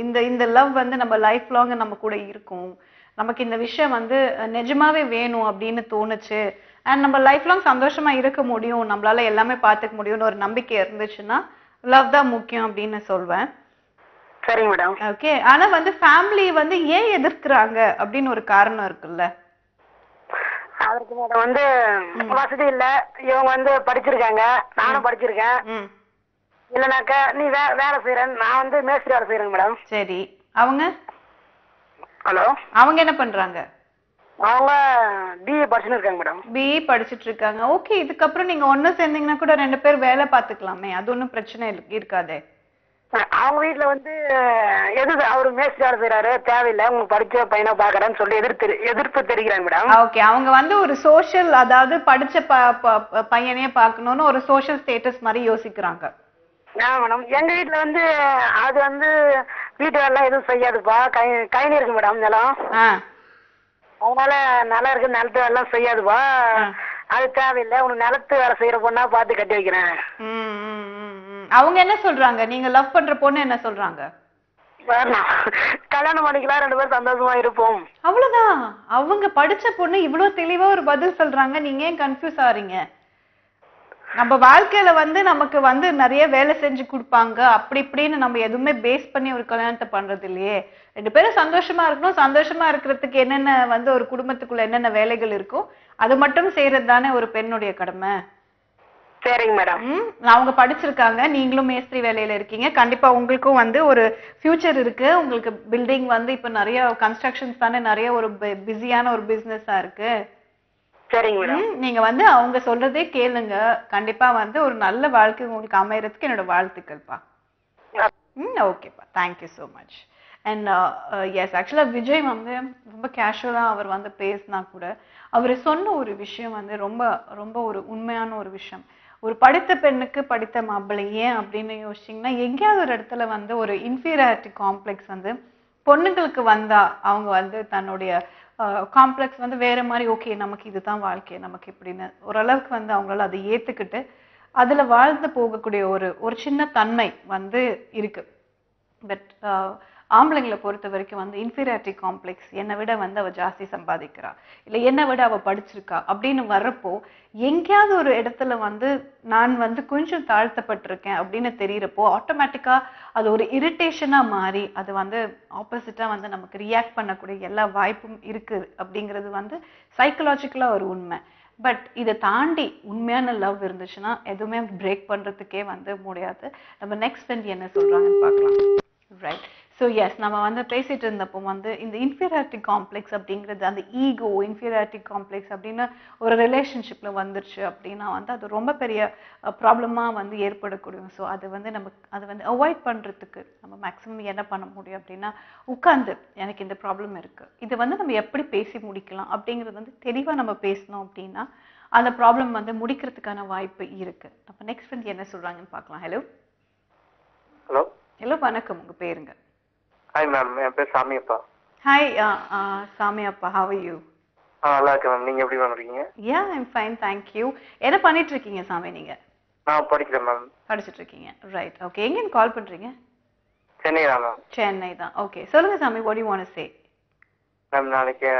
Speaker 2: இந்த லவ் வந்து நம்ம லைஃப் லாங் நம்ம கூட இருக்கும். நமக்கு இந்த விஷயம் வந்து நிஜமாவே வேணும் அப்படின்னு தோணுச்சு. அண்ட் நம்ம லைஃப் லாங் சந்தோஷமா இருக்க முடியும், நம்மளால எல்லாமே பார்த்துக்க முடியும்னு ஒரு நம்பிக்கை இருந்துச்சுன்னா லவ் தான் முக்கியம் அப்படின்னு சொல்வேன்.
Speaker 8: சரி மேடம்.
Speaker 2: ஓகே. ஆனா வந்து ஃபேமிலி வந்து ஏன் எதிர்க்கிறாங்க அப்படின்னு ஒரு காரணம் இருக்குல்ல?
Speaker 8: அதற்கு மேடம் வந்து வசதி இல்ல, இவங்க வந்து படிச்சிருக்காங்க, நானும் படிச்சிருக்கேன். இல்லனாக்கா நீ வேலை செய்யறேன், நான் வந்து மேஸ்திரி வேலை செய்யறேன் மேடம்.
Speaker 2: சரி, அவங்க?
Speaker 8: ஹலோ,
Speaker 2: அவங்க என்ன பண்றாங்க?
Speaker 8: அவங்க பிஏ படிச்சுட்டு இருக்காங்க மேடம்.
Speaker 2: பிஏ படிச்சுட்டு இருக்காங்க. ஓகே, இதுக்கப்புறம் நீங்க ஒண்ணு சேர்ந்தீங்கன்னா கூட 2 பேர் வேலை பார்த்துக்கலாமே, அது ஒன்றும் பிரச்சனை இருக்காதே.
Speaker 8: அவங்க வீட்டுல வந்து அவரு மேஸ்திரி வேலை செய்யறாரு, தேவையில்லை உங்களுக்கு படிச்ச பையனை பாக்குறேன்னு சொல்லி எதிர்ப்பு தெரிவிக்கிறாங்க மேடம்.
Speaker 2: ஓகே, அவங்க வந்து ஒரு சோஷியல், அதாவது படிச்ச பையனையே பார்க்கணும்னு ஒரு சோஷியல் ஸ்டேட்டஸ் மாதிரி யோசிக்கிறாங்க.
Speaker 8: மேடம் எங்க வீட்டுல வந்து அது வந்து வீட்டு வேலை எதுவும் செய்யாதுப்பா, கைனி இருக்கு மேடம் நிலம். அதனால நல்லா இருக்கு, நிலத்து வேலை எல்லாம் செய்யாதுப்பா, அது தேவையில்லை, உனக்கு நிலத்து வேலை செய்யற பொண்ணா பார்த்து கட்டி வைக்கிறேன்.
Speaker 2: அவங்க என்ன சொல்றாங்க? நீங்க லவ் பண்ற பொண்ணு என்ன சொல்றாங்க?
Speaker 8: கல்யாணம் பண்ணிக்கலாம், 2 பேரும் சந்தோஷமா இருப்போம்,
Speaker 2: அவ்வளவுதான். அவங்க படிச்ச பொண்ணு இவ்வளவு தெளிவா ஒரு பதில் சொல்றாங்க, நீங்க ஏன் கன்ஃபியூஸ் ஆறீங்க? நம்ம வாழ்க்கையில வந்து நமக்கு வந்து நிறைய வேலை செஞ்சு கொடுப்பாங்க, அப்படி இப்படின்னு நம்ம எதுவுமே பேஸ் பண்ணி ஒரு கல்யாணத்தை பண்றது இல்லையே. 2 பேரும் சந்தோஷமா இருக்கணும். சந்தோஷமா இருக்கிறதுக்கு என்னென்ன வந்து ஒரு குடும்பத்துக்குள்ள என்னென்ன வேலைகள் இருக்கோ அது மட்டும் செய்யறது தானே ஒரு பெண்ணுடைய கடமை.
Speaker 8: சரிங்க மேடம்.
Speaker 2: அவங்க படிச்சிருக்காங்க, நீங்களும் மேஸ்திரி வேலையில இருக்கீங்க, கண்டிப்பா உங்களுக்கும் வந்து ஒரு ஃபியூச்சர் இருக்கு. உங்களுக்கு பில்டிங் வந்து இப்ப நிறைய கன்ஸ்ட்ரக்ஷன்ஸ் தானே, நிறைய ஒரு பிஸியான ஒரு பிசினஸா இருக்கு.
Speaker 8: சரிங்க மேடம்.
Speaker 2: நீங்க வந்து அவங்க சொல்றதே கேளுங்க, கண்டிப்பா வந்து ஒரு நல்ல வாழ்க்கை உங்களுக்கு அமையறதுக்கு என்னோட வாழ்த்துக்கள்ப்பா. ஓகேப்பா, thank you so much. And yes, actually Vijay வந்து ரொம்ப கேஷுவலா அவர் வந்து பேசினா கூட அவர் சொன்ன ஒரு விஷயம் வந்து ரொம்ப ரொம்ப ஒரு உண்மையான ஒரு விஷயம். ஒரு படித்த பெண்ணுக்கு படித்த மாப்பிள்ளை ஏன் அப்படின்னு யோசிச்சிங்கன்னா, எங்கேயாவது ஒரு இடத்துல வந்து ஒரு இன்ஃபீரியாரிட்டி காம்ப்ளெக்ஸ் வந்து பொண்ணுங்களுக்கு வந்தா அவங்க வந்து தன்னுடைய காம்ப்ளெக்ஸ் வந்து வேற மாதிரி, ஓகே நமக்கு இதுதான் வாழ்க்கை, நமக்கு இப்படின்னு ஓரளவுக்கு வந்து அவங்களால அதை ஏத்துக்கிட்டு அதுல வாழ்ந்து போகக்கூடிய ஒரு சின்ன தன்மை வந்து இருக்கு. பட் ஆம்பளைங்களை பொறுத்த வரைக்கும் வந்து இன்ஃபீரியாரிட்டி காம்ப்ளெக்ஸ், என்னை விட வந்து அவ ஜாஸ்தி சம்பாதிக்கிறா, இல்லை என்னை விட அவ படிச்சிருக்கா அப்படின்னு வர்றப்போ எங்கேயாவது ஒரு இடத்துல வந்து நான் வந்து கொஞ்சம் தாழ்த்தப்பட்டிருக்கேன் அப்படின்னு தெரியறப்போ ஆட்டோமேட்டிக்கா அது ஒரு இரிட்டேஷனா மாறி அது வந்து ஆப்போசிட்டா வந்து நமக்கு ரியாக்ட் பண்ணக்கூடிய எல்லா வாய்ப்பும் இருக்கு அப்படிங்கிறது வந்து சைக்கலாஜிக்கலா ஒரு உண்மை. பட் இதை தாண்டி உண்மையான லவ் இருந்துச்சுன்னா எதுவுமே பிரேக் பண்றதுக்கே வந்து முடியாது. நம்ம நெக்ஸ்ட் ஃப்ரெண்ட் என்ன சொல்றாங்கன்னு பார்க்கலாம். ரைட். ஸோ எஸ், நம்ம வந்து பேசிட்டு இருந்தப்போ வந்து இந்த இன்ஃபீரியாரிட்டி காம்ப்ளெக்ஸ் அப்படிங்கிறது, அந்த ஈகோ இன்ஃபீரியாரிட்டி காம்ப்ளெக்ஸ் அப்படின்னு ஒரு ரிலேஷன்ஷிப்ல வந்துருச்சு அப்படின்னா வந்து அது ரொம்ப பெரிய ப்ராப்ளமா வந்து ஏற்படக்கூடியும். ஸோ அது வந்து அதை வந்து அவாய்ட் பண்றதுக்கு நம்ம மேக்ஸிமம் என்ன பண்ண முடியும் அப்படின்னா, உட்கார்ந்து எனக்கு இந்த ப்ராப்ளம் இருக்கு, இது வந்து நம்ம எப்படி பேசி முடிக்கலாம் அப்படிங்கிறது வந்து தெளிவா நம்ம பேசணும் அப்படின்னா அந்த ப்ராப்ளம் வந்து முடிக்கிறதுக்கான வாய்ப்பு இருக்கு. அப்ப நெக்ஸ்ட் ஃப்ரெண்ட் என்ன சொல்றாங்கன்னு பார்க்கலாம். ஹலோ
Speaker 9: ஹலோ
Speaker 2: ஹலோ, வணக்கம். உங்க பேருங்க?
Speaker 9: ஹாய் மேம், என் பேர் Samiyappa.
Speaker 2: Hi Samiyappa, how are you?
Speaker 9: நல்லா இருக்கேன் மேம். நீங்க எப்படி இருக்கீங்க?
Speaker 2: Yeah, I'm fine, thank you. என்ன பண்ணிட்டு இருக்கீங்க சாமி நீங்க?
Speaker 9: நான் படிக்கிறேன் மேம்.
Speaker 2: படிச்சிட்டு இருக்கீங்க. ரைட். ஓகே. எங்க இருந்து கால் பண்றீங்க?
Speaker 9: சென்னை தான் மேம்.
Speaker 2: சென்னை தான். ஓகே, சொல்லுங்க சாமி, what do you want to say?
Speaker 9: Ma'am, நாளைக்கு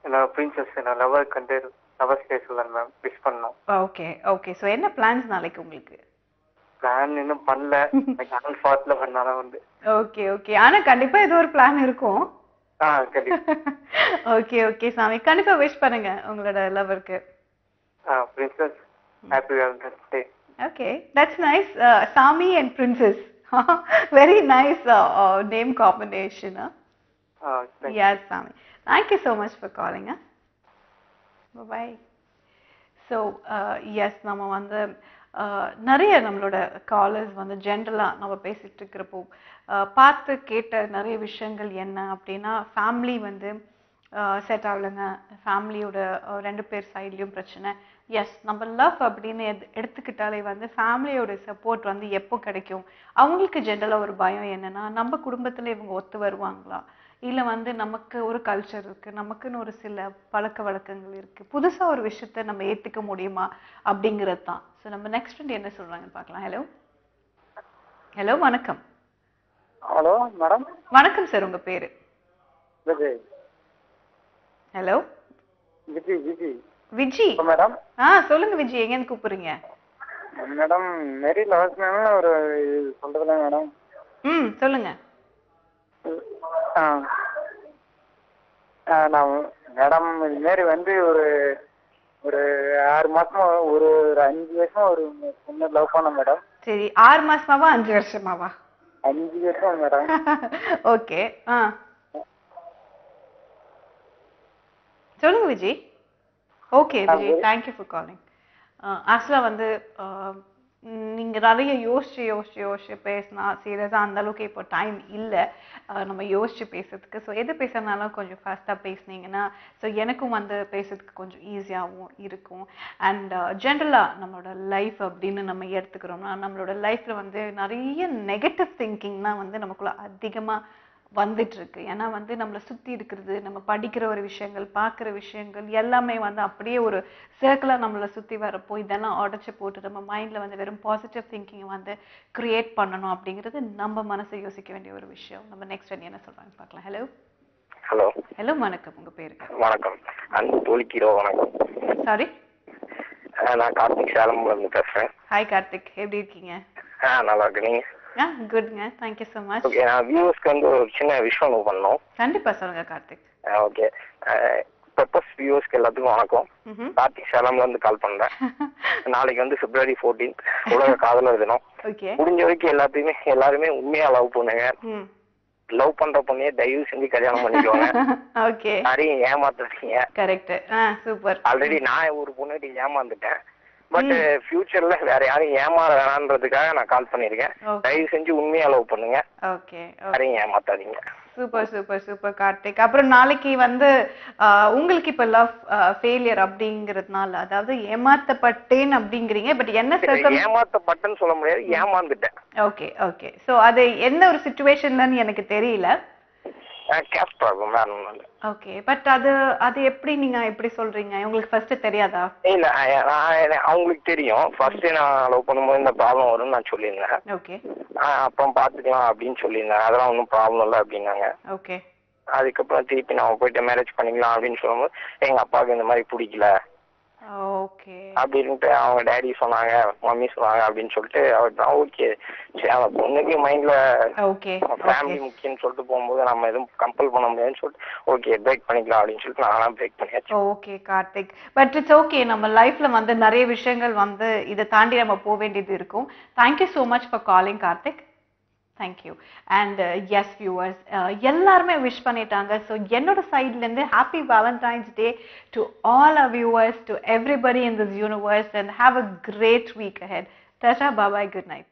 Speaker 9: என்னோட பிரின்சஸ் என்னோட லவர் கண்டு லவர் ஸ்டே சொல்லலாம் மேம். விஷ் பண்ணோம்.
Speaker 2: Okay okay. ஸோ என்ன பிளான்ஸ் நாளைக்கு உங்களுக்கு?
Speaker 9: பிளான் இன்னும் பண்ணல. ஆன் ஸ்பாட்ல பண்ணாலும் வந்து.
Speaker 2: Okay okay. ஆனா கண்டிப்பா ஏதோ ஒரு பிளான் இருக்கும்.
Speaker 9: கண்டிப்பா.
Speaker 2: ஓகே ஓகே சாமி, கண்டிப்பா விஷ் பண்ணுங்க உங்களோட லவருக்கு.
Speaker 9: Princess happy Valentine's day.
Speaker 2: Okay, that's nice. Sami and princess, very nice name combination. Yes Sami, thank you so much for calling. Bye bye. So yes, நம்ம வந்து நிறைய நம்மளோட காலர்ஸ் வந்து ஜென்ரலாக நம்ம பேசிகிட்டு இருக்கிறப்போ பார்த்து கேட்ட நிறைய விஷயங்கள் என்ன அப்படின்னா, ஃபேமிலி வந்து செட் ஆகலைங்க, ஃபேமிலியோட 2 பேர் சைட்லேயும் பிரச்சனை. எஸ், நம்ம லவ் அப்படின்னு எடுத்துக்கிட்டாலே வந்து ஃபேமிலியோட சப்போர்ட் வந்து எப்போ கிடைக்கும்? அவங்களுக்கு ஜென்ரலாக ஒரு பயம் என்னென்னா, நம்ம குடும்பத்தில் இவங்க ஒத்து வருவாங்களா, இல்லை வந்து நமக்கு ஒரு கல்ச்சர் இருக்குது, நமக்குன்னு ஒரு சில பழக்க வழக்கங்கள் இருக்குது, புதுசாக ஒரு விஷயத்த நம்ம ஏற்றுக்க முடியுமா அப்படிங்கிறது தான். ஸோ நம்ம நெக்ஸ்ட் ஃப்ரெண்ட் என்ன சொல்கிறாங்கன்னு பார்க்கலாம். ஹலோ ஹலோ, வணக்கம்.
Speaker 5: Hello madam.
Speaker 2: வணக்கம் சார், உங்கள் பேர்?
Speaker 5: விஜய்.
Speaker 2: ஹலோ
Speaker 5: விஜய். விஜய்
Speaker 2: விஜி
Speaker 5: மேடம்.
Speaker 2: சொல்லுங்க விஜய், எங்கேருந்து கூப்பிடுறீங்க?
Speaker 5: மேடம் மேரி லவர்ஸ் மேம் ஒரு சொல்றதுல மேடம்.
Speaker 2: சொல்லுங்க.
Speaker 5: நான் மேடம் இது மாதிரி வந்து ஒரு 6 மாசமா ஒரு 5 வருஷமா ஒரு பொண்ணு லவ் பண்ண மேடம்.
Speaker 2: சரி, 6 மாசமாவா 5 வருஷமாவா?
Speaker 5: 5 வருஷம் மேடம்.
Speaker 2: ஓகே. சொல்லுங்க Vijay. Okay Vijay, thank you for calling. ஆக்சுவலாக வந்து நீங்கள் நிறைய யோசிச்சு பேசினா சீரியஸாக அந்த அளவுக்கு இப்போ டைம் இல்லை நம்ம யோசிச்சு பேசுறதுக்கு. ஸோ எது பேசுறதுனாலும் கொஞ்சம் ஃபாஸ்ட்டாக பேசுனீங்கன்னா ஸோ எனக்கும் வந்து பேசுறதுக்கு கொஞ்சம் ஈஸியாகவும் இருக்கும். அண்ட் ஜென்ரலாக நம்மளோட லைஃப் அப்படின்னு நம்ம எடுத்துக்கிறோம்னா, நம்மளோட லைஃப்பில் வந்து நிறைய நெகட்டிவ் திங்கிங்லாம் வந்து நமக்குள்ள அதிகமாக வந்துட்டு இருக்கு. ஏன்னா வந்து நம்மளை சுற்றி இருக்கிறது, நம்ம படிக்கிற ஒரு விஷயங்கள், பார்க்குற விஷயங்கள் எல்லாமே வந்து அப்படியே ஒரு சர்க்கிளாக நம்மளை சுற்றி வரப்போ இதெல்லாம் உடச்சி போட்டு நம்ம மைண்டில் வந்து வெறும் பாசிட்டிவ் திங்கிங்கை வந்து கிரியேட் பண்ணணும் அப்படிங்கிறது நம்ம மனசை யோசிக்க வேண்டிய ஒரு விஷயம். நம்ம நெக்ஸ்ட் என்ன சொல்கிறாங்க பார்க்கலாம். ஹலோ
Speaker 3: ஹலோ
Speaker 2: ஹலோ, வணக்கம். உங்கள் பேரு?
Speaker 3: வணக்கம். அன்பு தோழிக்கிறோ. வணக்கம்.
Speaker 2: சாரி,
Speaker 3: நான் கார்த்திக் சேலம்ல இருந்து பேசுறேன்.
Speaker 2: ஹாய் கார்த்திக், எப்படி இருக்கீங்க?
Speaker 3: நல்லா இருக்கு. நீங்க?
Speaker 2: குட்ங்க, தேங்க்யூ ஸோ மச்.
Speaker 3: ஓகே, நான் வியூவர்ஸ்க்கு வந்து ஒரு சின்ன விஷயம் பண்ணோம்.
Speaker 2: கண்டிப்பா சொல்லுங்க கார்த்திக்.
Speaker 3: ஓகே, பெப்பர்ஸ் வியூவர்ஸ்க்கு எல்லாத்துக்கும் வணக்கம். கார்த்திக் சேலம்ல இருந்து கால் பண்றேன். நாளைக்கு வந்து February 14th உலக காதலர் தினம். முடிஞ்ச வரைக்கும் எல்லாருமே உண்மையா லவ் பண்ணுங்க. லவ் பண்ற பொண்ணையே தயவு செஞ்சு கல்யாணம் பண்ணிக்கோங்க.
Speaker 2: ஓகே,
Speaker 3: யாரையும் ஏமாத்துறீங்க.
Speaker 2: கரெக்ட். சூப்பர்.
Speaker 3: ஆல்ரெடி நான் ஒரு பொண்ணுகிட்ட ஏமாந்துட்டேன். பட் ஃபியூச்சர்ல வேற யாரும் ஏமாற வேணான்றதுக்காக நான் கால் பண்ணிருக்கேன். தயவு செஞ்சு உண்மையா லவ் பண்ணுங்க.
Speaker 2: ஓகே,
Speaker 3: யாரையும் ஏமாத்தாதீங்க.
Speaker 2: Super super super Karthik. அப்புறம் நாளைக்கு வந்து உங்களுக்கு இப்ப லவ் ஃபெயிலியர் அப்படிங்கறதுனால, அதாவது ஏமாத்தப்பட்டேன் அப்படிங்கறீங்க, பட் என்ன
Speaker 3: ஏமாத்தப்பட்டேன்னு சொல்ல முடியாது, ஏமாந்துட்டேன்.
Speaker 2: Okay okay. சோ அது என்ன ஒரு சிச்சுவேஷன்லன்னு எனக்கு தெரியல.
Speaker 3: கேஸ் ப்ராப்ளம் வேற ஒன்றும் இல்லை.
Speaker 2: ஓகே, பட் அது எப்படி நீங்க எப்படி சொல்றீங்க? உங்களுக்கு ஃபர்ஸ்ட் தெரியாதா?
Speaker 3: இல்ல அவங்களுக்கு தெரியும். ஃபர்ஸ்ட் நான் லவ் பண்ணும்போது இந்த ப்ராப்ளம் வரும்னு நான் சொல்லியிருந்தேன்.
Speaker 2: ஓகே.
Speaker 3: அப்புறம் பாத்துக்கலாம் அப்படின்னு சொல்லியிருந்தேன். அதெல்லாம் ஒன்றும் ப்ராப்ளம் இல்லை அப்படின்னாங்க.
Speaker 2: ஓகே.
Speaker 3: அதுக்கப்புறம் திருப்பி நான் போயிட்டு மேரேஜ் பண்ணிக்கலாம் அப்படின்னு சொல்லும்போது எங்க அப்பாவுக்கு இந்த மாதிரி பிடிக்கல.
Speaker 2: ஓகே.
Speaker 3: அப்படின்ட்டு அவங்க டேடி சொன்னாங்க, மம்மி சொன்னாங்க அப்படின்னு சொல்லிட்டு அவர் தான் ஓகே சரி அந்த பொண்ணுக்கு மைண்ட்ல ஃபேமிலி முக்கியம்னு சொல்லிட்டு போகும்போது நம்ம எதுவும் கம்பல் பண்ண முடியாதுன்னு சொல்லிட்டு ஓகே பிரேக் பண்ணிக்கலாம் அப்படின்னு சொல்லிட்டு நான்லாம் பிரேக் பண்ணியாச்சு.
Speaker 2: Okay Karthik, but it's okay. நம்ம லைஃப்ல வந்து நிறைய விஷயங்கள் வந்து இதை தாண்டி நம்ம போக வேண்டியது இருக்கும். Thank you so much for calling Karthik. Thank you. And yes viewers, எல்லாருமே விஷ் பண்ணிட்டாங்க. ஸோ என்னோட சைட்லேருந்து happy Valentine's day to all our viewers, to everybody in this universe, and have a great week ahead. Tata, bye bye, good night.